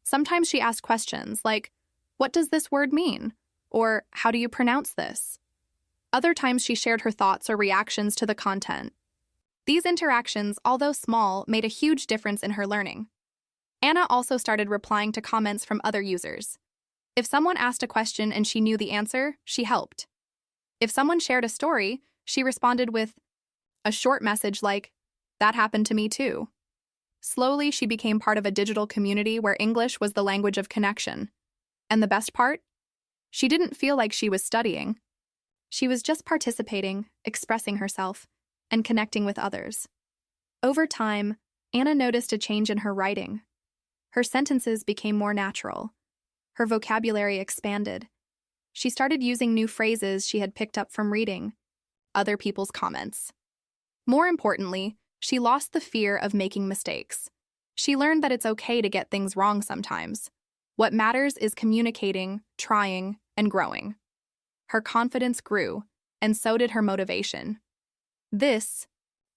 Sometimes she asked questions like, "What does this word mean?" or "How do you pronounce this?" Other times she shared her thoughts or reactions to the content. These interactions, although small, made a huge difference in her learning. Ana also started replying to comments from other users. If someone asked a question and she knew the answer, she helped. If someone shared a story, she responded with a short message like, "That happened to me too." Slowly, she became part of a digital community where English was the language of connection. And the best part? She didn't feel like she was studying. She was just participating, expressing herself, and connecting with others. Over time, Anna noticed a change in her writing. Her sentences became more natural. Her vocabulary expanded. She started using new phrases she had picked up from reading other people's comments. More importantly, she lost the fear of making mistakes. She learned that it's okay to get things wrong sometimes. What matters is communicating, trying, and growing. Her confidence grew, and so did her motivation. This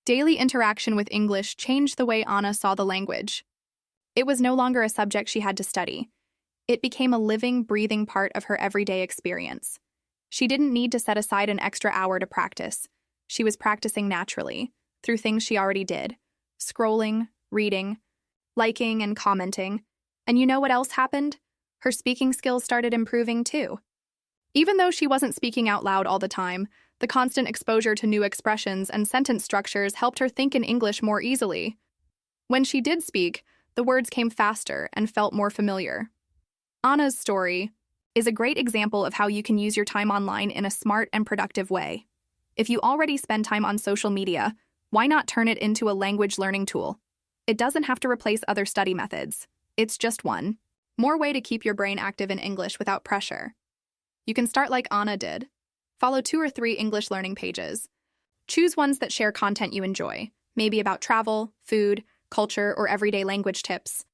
daily interaction with English changed the way Anna saw the language. It was no longer a subject she had to study. It became a living, breathing part of her everyday experience. She didn't need to set aside an extra hour to practice. She was practicing naturally, through things she already did, scrolling, reading, liking, and commenting. And you know what else happened? Her speaking skills started improving too. Even though she wasn't speaking out loud all the time, the constant exposure to new expressions and sentence structures helped her think in English more easily. When she did speak, the words came faster and felt more familiar. Anna's story is a great example of how you can use your time online in a smart and productive way. If you already spend time on social media, why not turn it into a language learning tool? It doesn't have to replace other study methods. It's just one more way to keep your brain active in English without pressure. You can start like Anna did. Follow 2 or 3 English learning pages. Choose ones that share content you enjoy, maybe about travel, food, culture, or everyday language tips.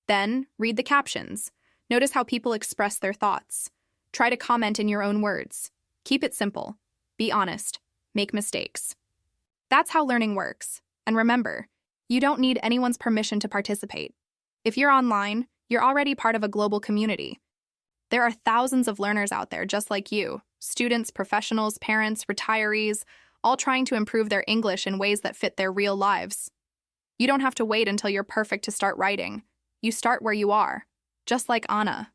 Then, read the captions. Notice how people express their thoughts. Try to comment in your own words. Keep it simple. Be honest. Make mistakes. That's how learning works. And remember, you don't need anyone's permission to participate. If you're online, you're already part of a global community. There are thousands of learners out there just like you, students, professionals, parents, retirees, all trying to improve their English in ways that fit their real lives. You don't have to wait until you're perfect to start writing. You start where you are, just like Anna.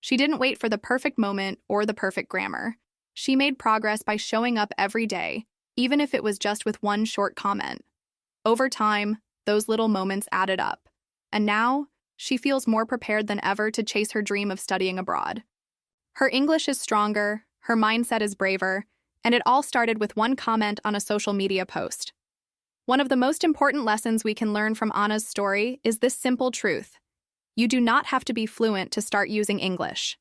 She didn't wait for the perfect moment or the perfect grammar. She made progress by showing up every day, even if it was just with one short comment. Over time, those little moments added up. And now, she feels more prepared than ever to chase her dream of studying abroad. Her English is stronger, her mindset is braver, and it all started with one comment on a social media post. One of the most important lessons we can learn from Anna's story is this simple truth. You do not have to be fluent to start using English.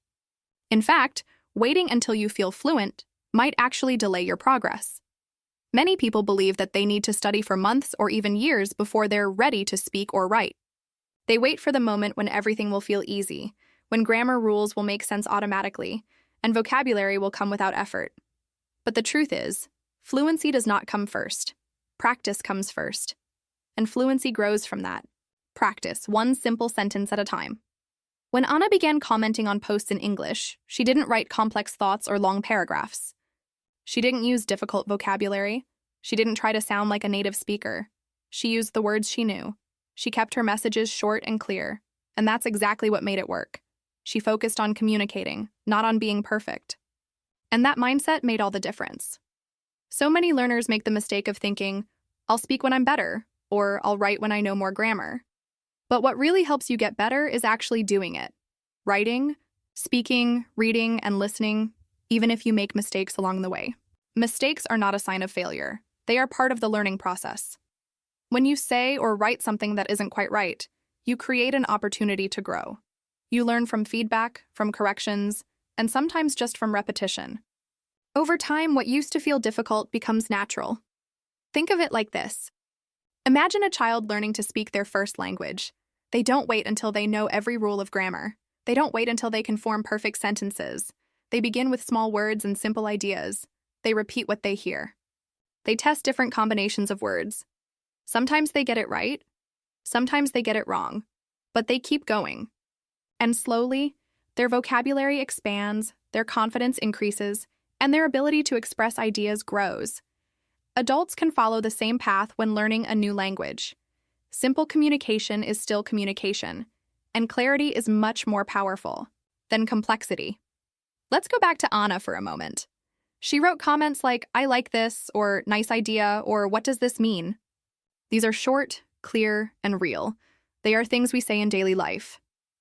In fact, waiting until you feel fluent might actually delay your progress. Many people believe that they need to study for months or even years before they're ready to speak or write. They wait for the moment when everything will feel easy, when grammar rules will make sense automatically, and vocabulary will come without effort. But the truth is, fluency does not come first. Practice comes first. And fluency grows from that. Practice, one simple sentence at a time. When Anna began commenting on posts in English, she didn't write complex thoughts or long paragraphs. She didn't use difficult vocabulary. She didn't try to sound like a native speaker. She used the words she knew. She kept her messages short and clear, and that's exactly what made it work. She focused on communicating, not on being perfect. And that mindset made all the difference. So many learners make the mistake of thinking, I'll speak when I'm better, or I'll write when I know more grammar. But what really helps you get better is actually doing it. Writing, speaking, reading, and listening, even if you make mistakes along the way. Mistakes are not a sign of failure. They are part of the learning process. When you say or write something that isn't quite right, you create an opportunity to grow. You learn from feedback, from corrections, and sometimes just from repetition. Over time, what used to feel difficult becomes natural. Think of it like this. Imagine a child learning to speak their first language. They don't wait until they know every rule of grammar. They don't wait until they can form perfect sentences. They begin with small words and simple ideas. They repeat what they hear. They test different combinations of words. Sometimes they get it right. Sometimes they get it wrong. But they keep going. And slowly, their vocabulary expands, their confidence increases, and their ability to express ideas grows. Adults can follow the same path when learning a new language. Simple communication is still communication, and clarity is much more powerful. then complexity. Let's go back to Anna for a moment. She wrote comments like, "I like this," or "nice idea," or "what does this mean?" These are short, clear, and real. They are things we say in daily life.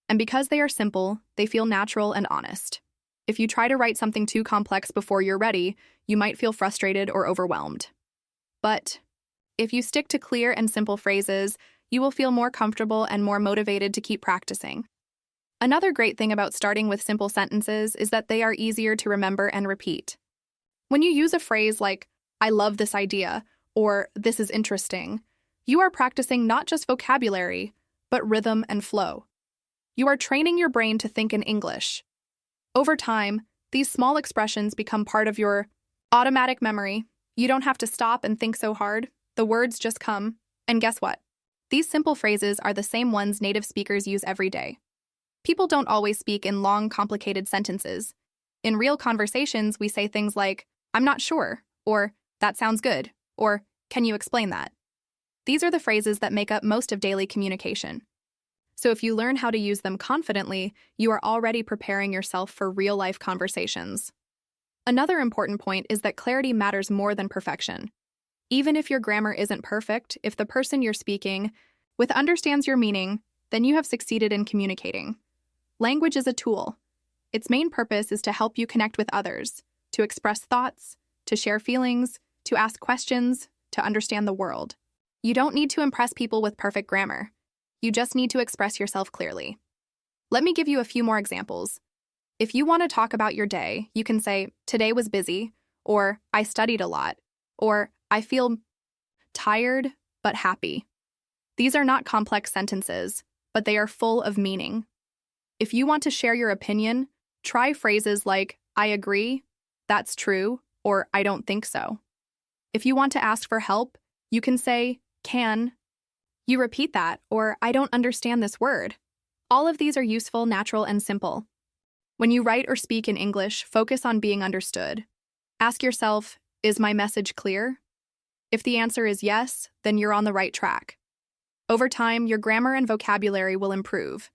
And because they are simple, they feel natural and honest. If you try to write something too complex before you're ready, you might feel frustrated or overwhelmed. But if you stick to clear and simple phrases, you will feel more comfortable and more motivated to keep practicing. Another great thing about starting with simple sentences is that they are easier to remember and repeat. When you use a phrase like, "I love this idea," or "this is interesting," you are practicing not just vocabulary, but rhythm and flow. You are training your brain to think in English. Over time, these small expressions become part of your automatic memory. You don't have to stop and think so hard. The words just come. And guess what? These simple phrases are the same ones native speakers use every day. People don't always speak in long, complicated sentences. In real conversations, we say things like, "I'm not sure," or "that sounds good," or "can you explain that?" These are the phrases that make up most of daily communication. So if you learn how to use them confidently, you are already preparing yourself for real-life conversations. Another important point is that clarity matters more than perfection. Even if your grammar isn't perfect, if the person you're speaking with understands your meaning, then you have succeeded in communicating. Language is a tool. Its main purpose is to help you connect with others, to express thoughts, to share feelings, to ask questions, to understand the world. You don't need to impress people with perfect grammar. You just need to express yourself clearly. Let me give you a few more examples. If you want to talk about your day, you can say, "Today was busy," or "I studied a lot," or "I feel tired but happy." These are not complex sentences, but they are full of meaning. If you want to share your opinion, try phrases like, "I agree," "That's true," or "I don't think so." If you want to ask for help, you can say, "Can you repeat that?" or "I don't understand this word." All of these are useful, natural, and simple. When you write or speak in English, focus on being understood. Ask yourself, is my message clear? If the answer is yes, then you're on the right track. Over time, your grammar and vocabulary will improve.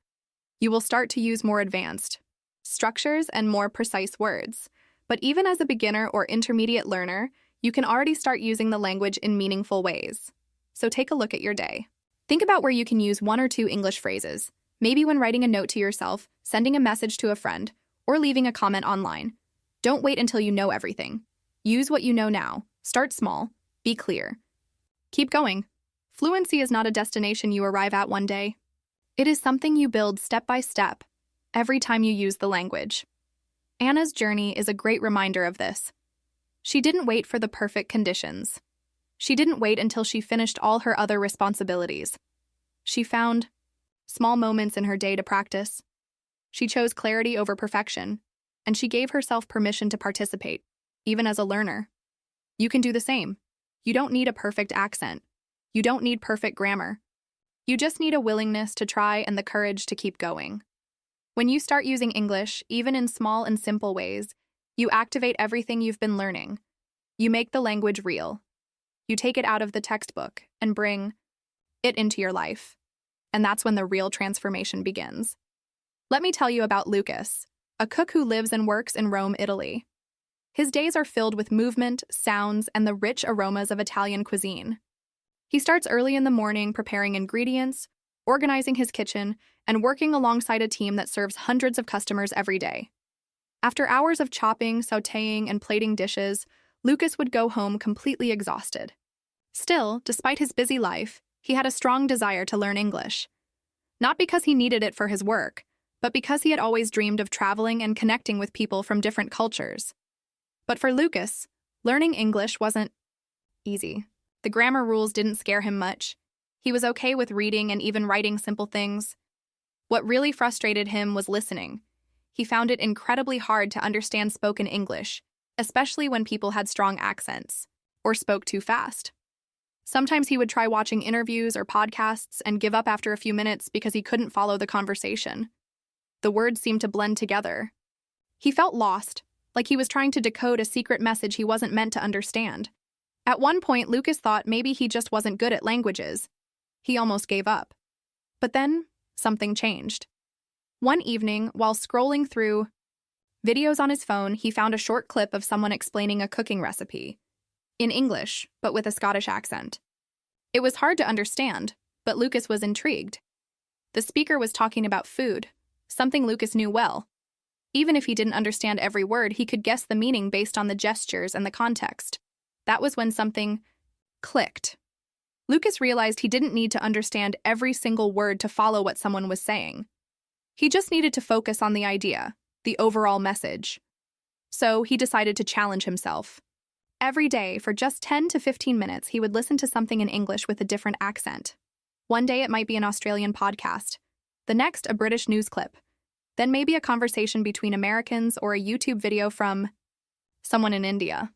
You will start to use more advanced structures and more precise words. But even as a beginner or intermediate learner, you can already start using the language in meaningful ways. So take a look at your day. Think about where you can use one or two English phrases, maybe when writing a note to yourself, sending a message to a friend, or leaving a comment online. Don't wait until you know everything. Use what you know now. Start small. Be clear. Keep going. Fluency is not a destination you arrive at one day. It is something you build step by step, every time you use the language. Anna's journey is a great reminder of this. She didn't wait for the perfect conditions. She didn't wait until she finished all her other responsibilities. She found small moments in her day to practice. She chose clarity over perfection, and she gave herself permission to participate, even as a learner. You can do the same. You don't need a perfect accent. You don't need perfect grammar. You just need a willingness to try and the courage to keep going. When you start using English, even in small and simple ways, you activate everything you've been learning. You make the language real. You take it out of the textbook and bring it into your life. And that's when the real transformation begins. Let me tell you about Lucas, a cook who lives and works in Rome, Italy. His days are filled with movement, sounds, and the rich aromas of Italian cuisine. He starts early in the morning preparing ingredients, organizing his kitchen, and working alongside a team that serves hundreds of customers every day. After hours of chopping, sautéing, and plating dishes, Lucas would go home completely exhausted. Still, despite his busy life, he had a strong desire to learn English. Not because he needed it for his work, but because he had always dreamed of traveling and connecting with people from different cultures. But for Lucas, learning English wasn't easy. The grammar rules didn't scare him much. He was okay with reading and even writing simple things. What really frustrated him was listening. He found it incredibly hard to understand spoken English, especially when people had strong accents or spoke too fast. Sometimes he would try watching interviews or podcasts and give up after a few minutes because he couldn't follow the conversation. The words seemed to blend together. He felt lost, like he was trying to decode a secret message he wasn't meant to understand. At one point, Lucas thought maybe he just wasn't good at languages. He almost gave up. But then, something changed. One evening, while scrolling through videos on his phone, he found a short clip of someone explaining a cooking recipe in English, but with a Scottish accent. It was hard to understand, but Lucas was intrigued. The speaker was talking about food, something Lucas knew well. Even if he didn't understand every word, he could guess the meaning based on the gestures and the context. That was when something clicked. Lucas realized he didn't need to understand every single word to follow what someone was saying. He just needed to focus on the idea, the overall message. So he decided to challenge himself. Every day, for just 10 to 15 minutes, he would listen to something in English with a different accent. One day it might be an Australian podcast, the next a British news clip, then maybe a conversation between Americans or a YouTube video from someone in India.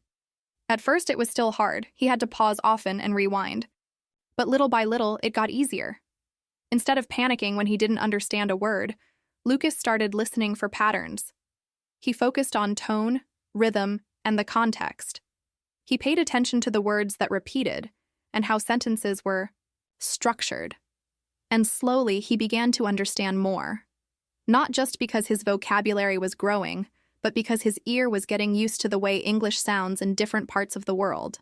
At first it was still hard. He had to pause often and rewind. But little by little, it got easier. Instead of panicking when he didn't understand a word, Lucas started listening for patterns. He focused on tone, rhythm, and the context. He paid attention to the words that repeated and how sentences were structured. And slowly, he began to understand more. Not just because his vocabulary was growing, but because his ear was getting used to the way English sounds in different parts of the world.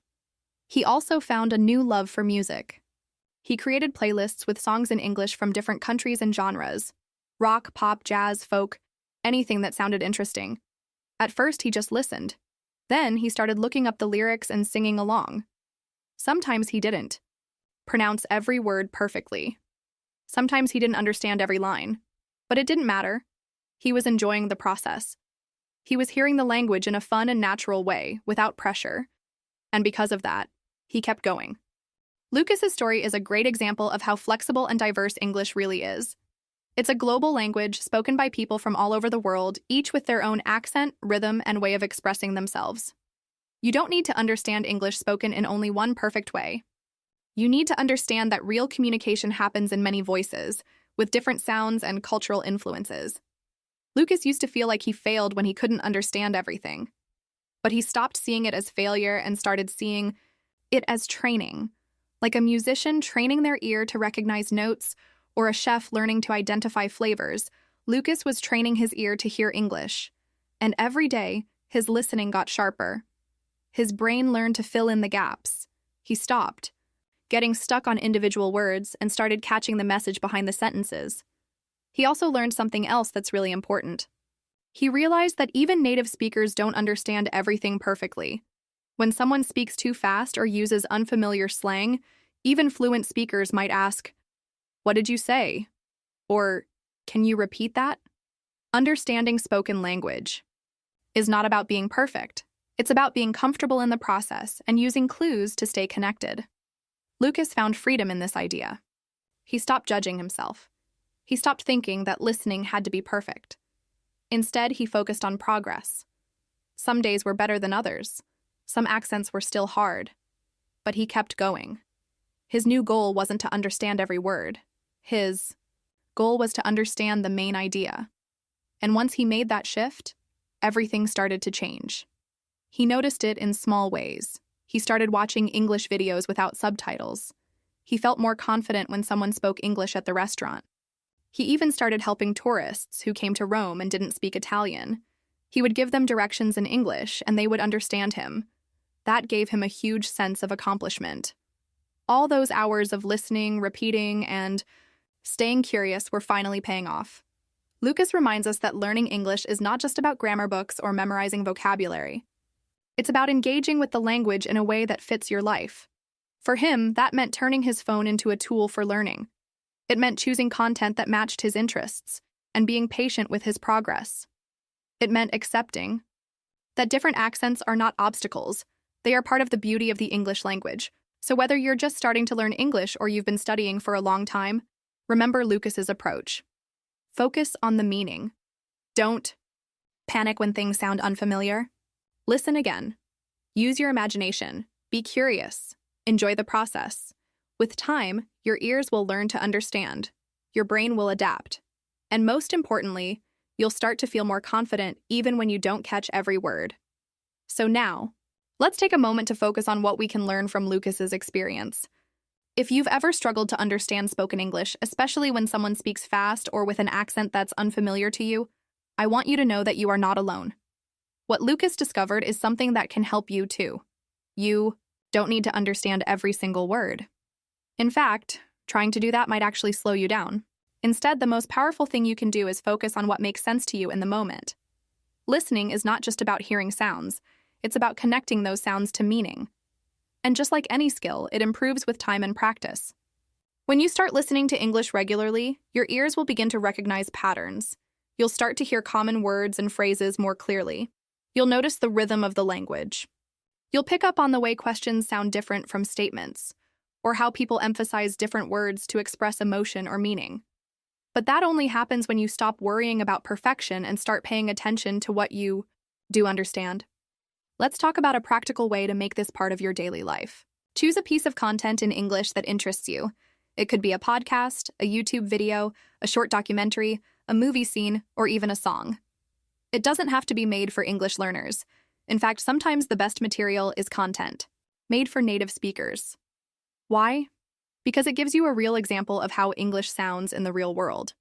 He also found a new love for music. He created playlists with songs in English from different countries and genres: rock, pop, jazz, folk, anything that sounded interesting. At first, he just listened. Then he started looking up the lyrics and singing along. Sometimes he didn't pronounce every word perfectly. Sometimes he didn't understand every line. But it didn't matter. He was enjoying the process. He was hearing the language in a fun and natural way, without pressure. And because of that, he kept going. Lucas's story is a great example of how flexible and diverse English really is. It's a global language spoken by people from all over the world, each with their own accent, rhythm, and way of expressing themselves. You don't need to understand English spoken in only one perfect way. You need to understand that real communication happens in many voices, with different sounds and cultural influences. Lucas used to feel like he failed when he couldn't understand everything. But he stopped seeing it as failure and started seeing it as training, like a musician training their ear to recognize notes or a chef learning to identify flavors. Lucas was training his ear to hear English, and every day, his listening got sharper. His brain learned to fill in the gaps. He stopped getting stuck on individual words and started catching the message behind the sentences. He also learned something else that's really important. He realized that even native speakers don't understand everything perfectly. When someone speaks too fast or uses unfamiliar slang, even fluent speakers might ask, "What did you say?" Or, "Can you repeat that?" Understanding spoken language is not about being perfect. It's about being comfortable in the process and using clues to stay connected. Lucas found freedom in this idea. He stopped judging himself. He stopped thinking that listening had to be perfect. Instead, he focused on progress. Some days were better than others. Some accents were still hard. But he kept going. His new goal wasn't to understand every word. His goal was to understand the main idea. And once he made that shift, everything started to change. He noticed it in small ways. He started watching English videos without subtitles. He felt more confident when someone spoke English at the restaurant. He even started helping tourists who came to Rome and didn't speak Italian. He would give them directions in English, and they would understand him. That gave him a huge sense of accomplishment. All those hours of listening, repeating, and staying curious were finally paying off. Lucas reminds us that learning English is not just about grammar books or memorizing vocabulary. It's about engaging with the language in a way that fits your life. For him, that meant turning his phone into a tool for learning. It meant choosing content that matched his interests and being patient with his progress. It meant accepting that different accents are not obstacles. They are part of the beauty of the English language. So whether you're just starting to learn English or you've been studying for a long time, remember Lucas's approach. Focus on the meaning. Don't panic when things sound unfamiliar. Listen again. Use your imagination. Be curious. Enjoy the process. With time, your ears will learn to understand. Your brain will adapt. And most importantly, you'll start to feel more confident even when you don't catch every word. So now, let's take a moment to focus on what we can learn from Lucas's experience. If you've ever struggled to understand spoken English, especially when someone speaks fast or with an accent that's unfamiliar to you, I want you to know that you are not alone. What Lucas discovered is something that can help you too. You don't need to understand every single word. In fact, trying to do that might actually slow you down. Instead, the most powerful thing you can do is focus on what makes sense to you in the moment. Listening is not just about hearing sounds, it's about connecting those sounds to meaning. And just like any skill, it improves with time and practice. When you start listening to English regularly, your ears will begin to recognize patterns. You'll start to hear common words and phrases more clearly. You'll notice the rhythm of the language. You'll pick up on the way questions sound different from statements, or how people emphasize different words to express emotion or meaning. But that only happens when you stop worrying about perfection and start paying attention to what you do understand. Let's talk about a practical way to make this part of your daily life. Choose a piece of content in English that interests you. It could be a podcast, a YouTube video, a short documentary, a movie scene, or even a song. It doesn't have to be made for English learners. In fact, sometimes the best material is content made for native speakers. Why? Because it gives you a real example of how English sounds in the real world.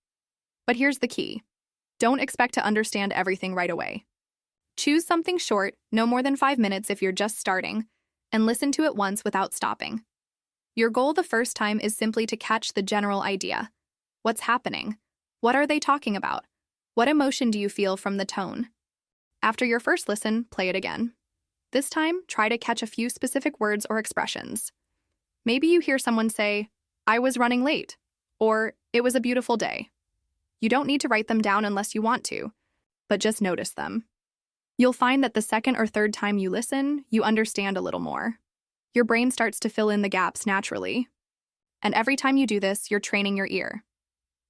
But here's the key. Don't expect to understand everything right away. Choose something short, no more than 5 minutes if you're just starting, and listen to it once without stopping. Your goal the first time is simply to catch the general idea. What's happening? What are they talking about? What emotion do you feel from the tone? After your first listen, play it again. This time, try to catch a few specific words or expressions. Maybe you hear someone say, "I was running late," or "It was a beautiful day." You don't need to write them down unless you want to, but just notice them. You'll find that the second or third time you listen, you understand a little more. Your brain starts to fill in the gaps naturally. And every time you do this, you're training your ear.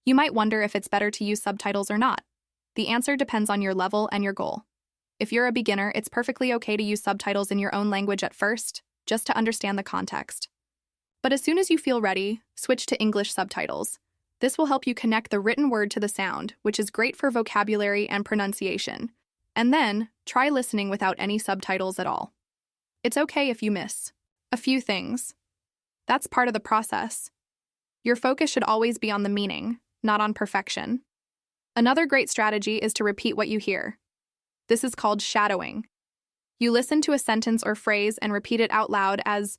You might wonder if it's better to use subtitles or not. The answer depends on your level and your goal. If you're a beginner, it's perfectly okay to use subtitles in your own language at first, just to understand the context. But as soon as you feel ready, switch to English subtitles. This will help you connect the written word to the sound, which is great for vocabulary and pronunciation. And then, try listening without any subtitles at all. It's okay if you miss a few things. That's part of the process. Your focus should always be on the meaning, not on perfection. Another great strategy is to repeat what you hear. This is called shadowing. You listen to a sentence or phrase and repeat it out loud as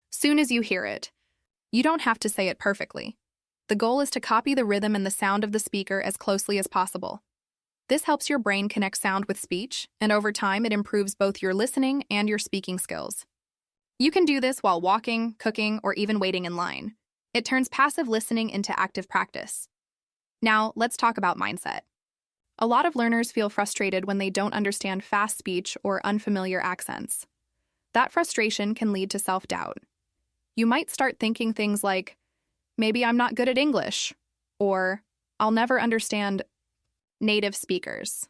soon as you hear it. You don't have to say it perfectly. The goal is to copy the rhythm and the sound of the speaker as closely as possible. This helps your brain connect sound with speech, and over time it improves both your listening and your speaking skills. You can do this while walking, cooking, or even waiting in line. It turns passive listening into active practice. Now, let's talk about mindset. A lot of learners feel frustrated when they don't understand fast speech or unfamiliar accents. That frustration can lead to self-doubt. You might start thinking things like, maybe I'm not good at English, or I'll never understand native speakers.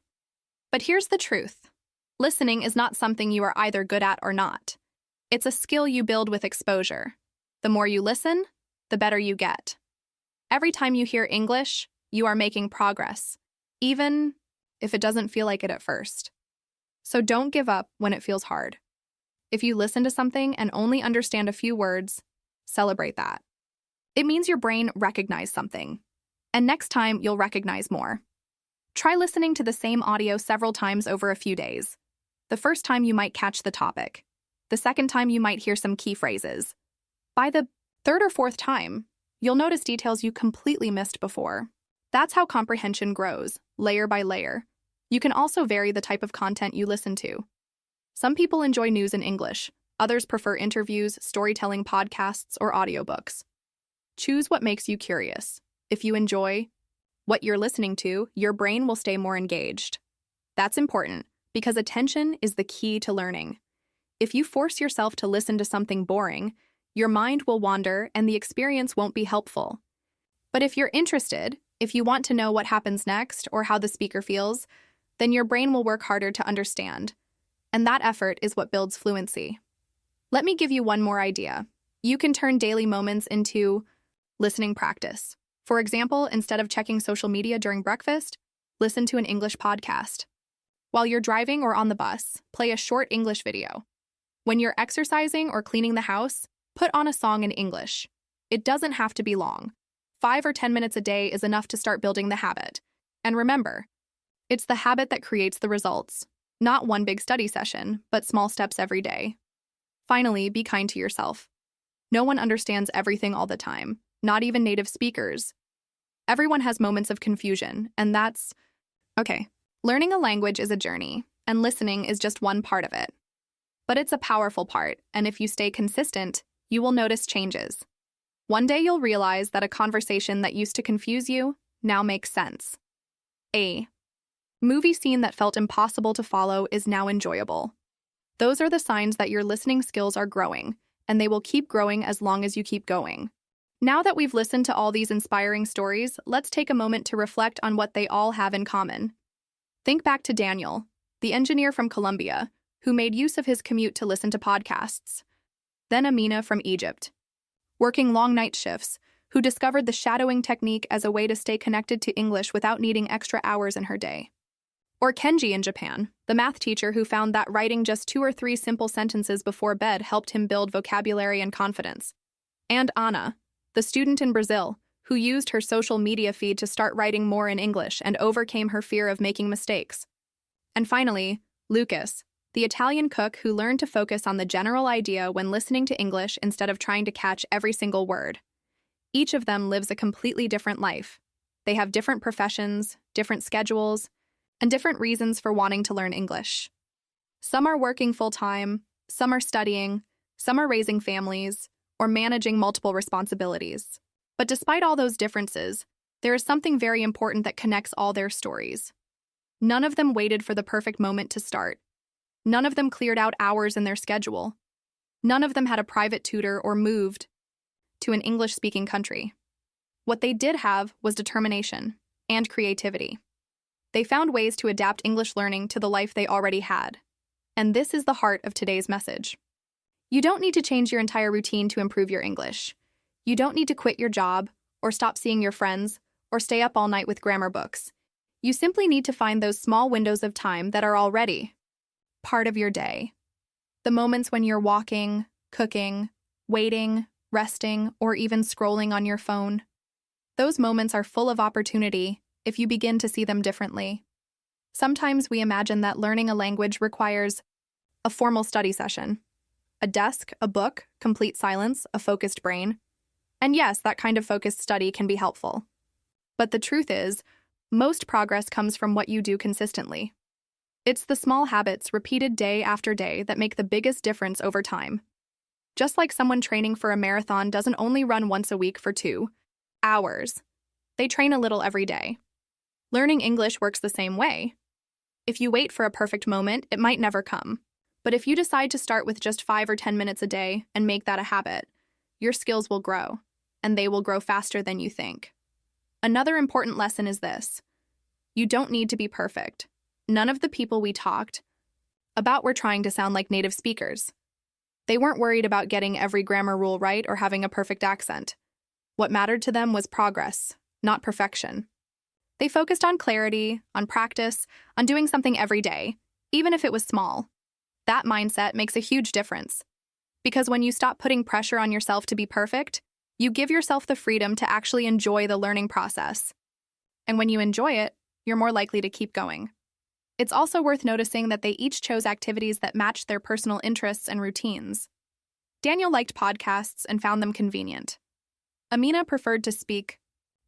But here's the truth. Listening is not something you are either good at or not. It's a skill you build with exposure. The more you listen, the better you get. Every time you hear English, you are making progress, even if it doesn't feel like it at first. So don't give up when it feels hard. If you listen to something and only understand a few words, celebrate that. It means your brain recognized something, and next time you'll recognize more. Try listening to the same audio several times over a few days. The first time you might catch the topic. The second time you might hear some key phrases. By the third or fourth time, you'll notice details you completely missed before. That's how comprehension grows, layer by layer. You can also vary the type of content you listen to. Some people enjoy news in English. Others prefer interviews, storytelling podcasts, or audiobooks. Choose what makes you curious. If you enjoy what you're listening to, your brain will stay more engaged. That's important, because attention is the key to learning. If you force yourself to listen to something boring, your mind will wander and the experience won't be helpful. But if you're interested, if you want to know what happens next or how the speaker feels, then your brain will work harder to understand. And that effort is what builds fluency. Let me give you one more idea. You can turn daily moments into listening practice. For example, instead of checking social media during breakfast, listen to an English podcast. While you're driving or on the bus, play a short English video. When you're exercising or cleaning the house, put on a song in English. It doesn't have to be long. 5 or 10 minutes a day is enough to start building the habit. And remember, it's the habit that creates the results. Not one big study session, but small steps every day. Finally, be kind to yourself. No one understands everything all the time, not even native speakers. Everyone has moments of confusion, and that's okay. Learning a language is a journey, and listening is just one part of it. But it's a powerful part, and if you stay consistent, you will notice changes. One day you'll realize that a conversation that used to confuse you now makes sense. A movie scene that felt impossible to follow is now enjoyable. Those are the signs that your listening skills are growing, and they will keep growing as long as you keep going. Now that we've listened to all these inspiring stories, let's take a moment to reflect on what they all have in common. Think back to Daniel, the engineer from Colombia, who made use of his commute to listen to podcasts. Then Amina from Egypt, working long night shifts, who discovered the shadowing technique as a way to stay connected to English without needing extra hours in her day. Or Kenji in Japan, the math teacher who found that writing just 2 or 3 simple sentences before bed helped him build vocabulary and confidence. And Ana, the student in Brazil, who used her social media feed to start writing more in English and overcame her fear of making mistakes. And finally, Lucas, the Italian cook who learned to focus on the general idea when listening to English instead of trying to catch every single word. Each of them lives a completely different life. They have different professions, different schedules, and different reasons for wanting to learn English. Some are working full-time, some are studying, some are raising families, or managing multiple responsibilities. But despite all those differences, there is something very important that connects all their stories. None of them waited for the perfect moment to start. None of them cleared out hours in their schedule. None of them had a private tutor or moved to an English-speaking country. What they did have was determination and creativity. They found ways to adapt English learning to the life they already had. And this is the heart of today's message. You don't need to change your entire routine to improve your English. You don't need to quit your job, or stop seeing your friends, or stay up all night with grammar books. You simply need to find those small windows of time that are already part of your day. The moments when you're walking, cooking, waiting, resting, or even scrolling on your phone. Those moments are full of opportunity if you begin to see them differently. Sometimes we imagine that learning a language requires a formal study session, a desk, a book, complete silence, a focused brain. And yes, that kind of focused study can be helpful. But the truth is, most progress comes from what you do consistently. It's the small habits repeated day after day that make the biggest difference over time. Just like someone training for a marathon doesn't only run once a week for 2 hours. They train a little every day. Learning English works the same way. If you wait for a perfect moment, it might never come. But if you decide to start with just 5 or 10 minutes a day and make that a habit, your skills will grow, and they will grow faster than you think. Another important lesson is this. You don't need to be perfect. None of the people we talked about were trying to sound like native speakers. They weren't worried about getting every grammar rule right or having a perfect accent. What mattered to them was progress, not perfection. They focused on clarity, on practice, on doing something every day, even if it was small. That mindset makes a huge difference. Because when you stop putting pressure on yourself to be perfect, you give yourself the freedom to actually enjoy the learning process. And when you enjoy it, you're more likely to keep going. It's also worth noticing that they each chose activities that matched their personal interests and routines. Daniel liked podcasts and found them convenient. Amina preferred to speak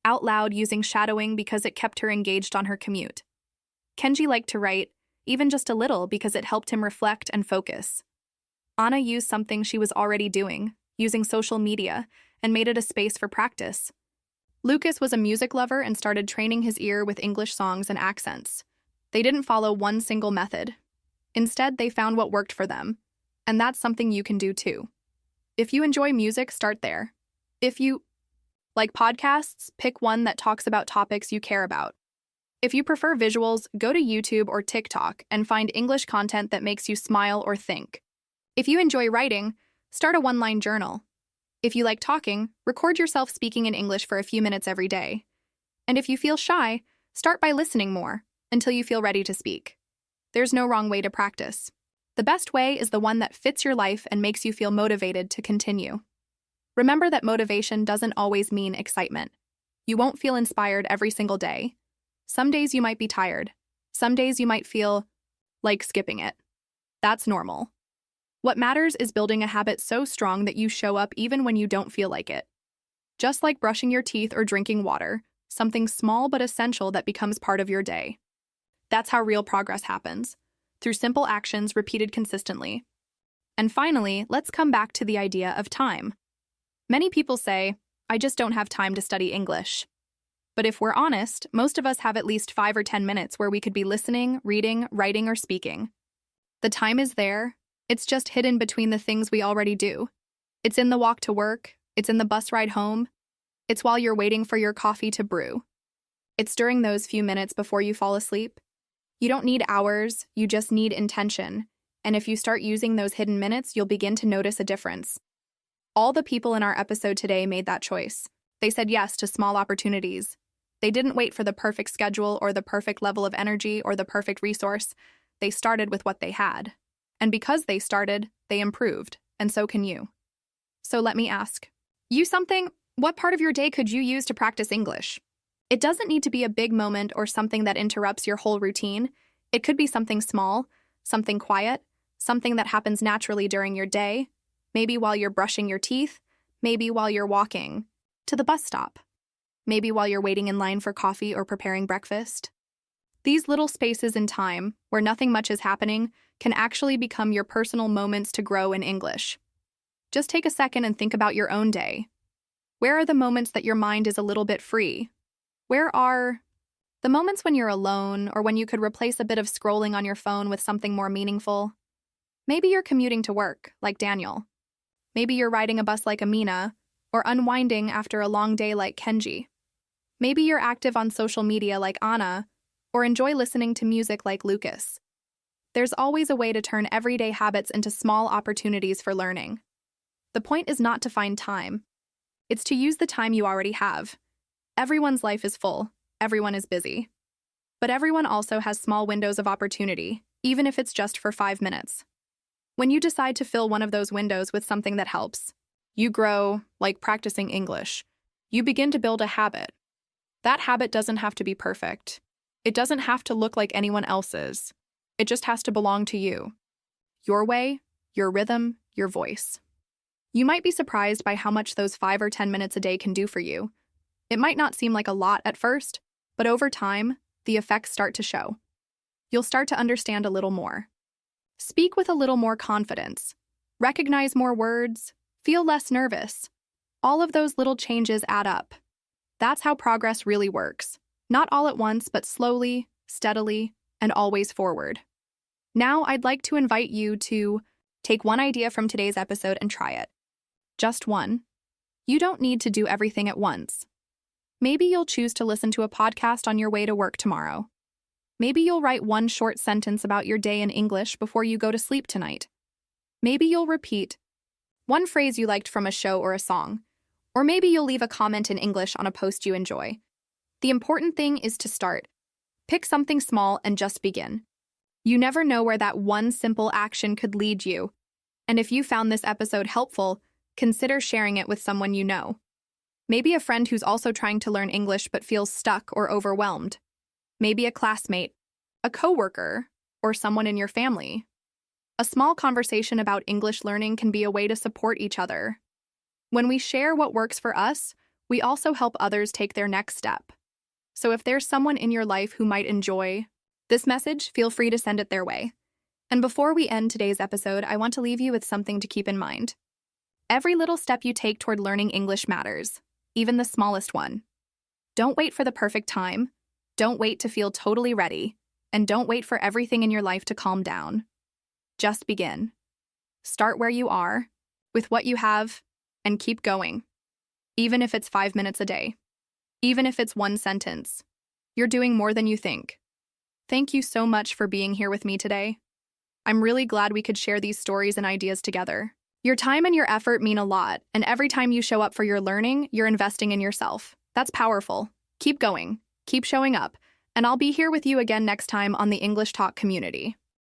out loud using shadowing because it kept her engaged on her commute. Kenji liked to write, even just a little, because it helped him reflect and focus. Ana used something she was already doing, using social media, and made it a space for practice. Lucas was a music lover and started training his ear with English songs and accents. They didn't follow one single method. Instead, they found what worked for them. And that's something you can do too. If you enjoy music, start there. If you like podcasts, pick one that talks about topics you care about. If you prefer visuals, go to YouTube or TikTok and find English content that makes you smile or think. If you enjoy writing, start a one-line journal. If you like talking, record yourself speaking in English for a few minutes every day. And if you feel shy, start by listening more until you feel ready to speak. There's no wrong way to practice. The best way is the one that fits your life and makes you feel motivated to continue. Remember that motivation doesn't always mean excitement. You won't feel inspired every single day. Some days you might be tired. Some days you might feel like skipping it. That's normal. What matters is building a habit so strong that you show up even when you don't feel like it. Just like brushing your teeth or drinking water, something small but essential that becomes part of your day. That's how real progress happens, through simple actions repeated consistently. And finally, let's come back to the idea of time. Many people say, I just don't have time to study English. But if we're honest, most of us have at least 5 or 10 minutes where we could be listening, reading, writing, or speaking. The time is there. It's just hidden between the things we already do. It's in the walk to work. It's in the bus ride home. It's while you're waiting for your coffee to brew. It's during those few minutes before you fall asleep. You don't need hours, you just need intention. And if you start using those hidden minutes, you'll begin to notice a difference. All the people in our episode today made that choice. They said yes to small opportunities. They didn't wait for the perfect schedule or the perfect level of energy or the perfect resource. They started with what they had. And because they started, they improved, and so can you. So let me ask, what part of your day could you use to practice English? It doesn't need to be a big moment or something that interrupts your whole routine. It could be something small, something quiet, something that happens naturally during your day, maybe while you're brushing your teeth, maybe while you're walking to the bus stop, maybe while you're waiting in line for coffee or preparing breakfast. These little spaces in time, where nothing much is happening, can actually become your personal moments to grow in English. Just take a second and think about your own day. Where are the moments that your mind is a little bit free? Where are the moments when you're alone or when you could replace a bit of scrolling on your phone with something more meaningful? Maybe you're commuting to work, like Daniel. Maybe you're riding a bus like Amina, or unwinding after a long day like Kenji. Maybe you're active on social media like Anna, or enjoy listening to music like Lucas. There's always a way to turn everyday habits into small opportunities for learning. The point is not to find time. It's to use the time you already have. Everyone's life is full. Everyone is busy. But everyone also has small windows of opportunity, even if it's just for 5 minutes. When you decide to fill one of those windows with something that helps, you grow, like practicing English. You begin to build a habit. That habit doesn't have to be perfect. It doesn't have to look like anyone else's. It just has to belong to you. Your way, your rhythm, your voice. You might be surprised by how much those 5 or 10 minutes a day can do for you. It might not seem like a lot at first, but over time, the effects start to show. You'll start to understand a little more. Speak with a little more confidence. Recognize more words. Feel less nervous. All of those little changes add up. That's how progress really works. Not all at once, but slowly, steadily, and always forward. Now, I'd like to invite you to take one idea from today's episode and try it. Just one. You don't need to do everything at once. Maybe you'll choose to listen to a podcast on your way to work tomorrow. Maybe you'll write one short sentence about your day in English before you go to sleep tonight. Maybe you'll repeat one phrase you liked from a show or a song. Or maybe you'll leave a comment in English on a post you enjoy. The important thing is to start. Pick something small and just begin. You never know where that one simple action could lead you. And if you found this episode helpful, consider sharing it with someone you know. Maybe a friend who's also trying to learn English but feels stuck or overwhelmed. Maybe a classmate, a coworker, or someone in your family. A small conversation about English learning can be a way to support each other. When we share what works for us, we also help others take their next step. So if there's someone in your life who might enjoy this message, feel free to send it their way. And before we end today's episode, I want to leave you with something to keep in mind. Every little step you take toward learning English matters, even the smallest one. Don't wait for the perfect time. Don't wait to feel totally ready. And don't wait for everything in your life to calm down. Just begin. Start where you are, with what you have, and keep going. Even if it's 5 minutes a day. Even if it's one sentence. You're doing more than you think. Thank you so much for being here with me today. I'm really glad we could share these stories and ideas together. Your time and your effort mean a lot, and every time you show up for your learning, you're investing in yourself. That's powerful. Keep going. Keep showing up. And I'll be here with you again next time on the English Talk community.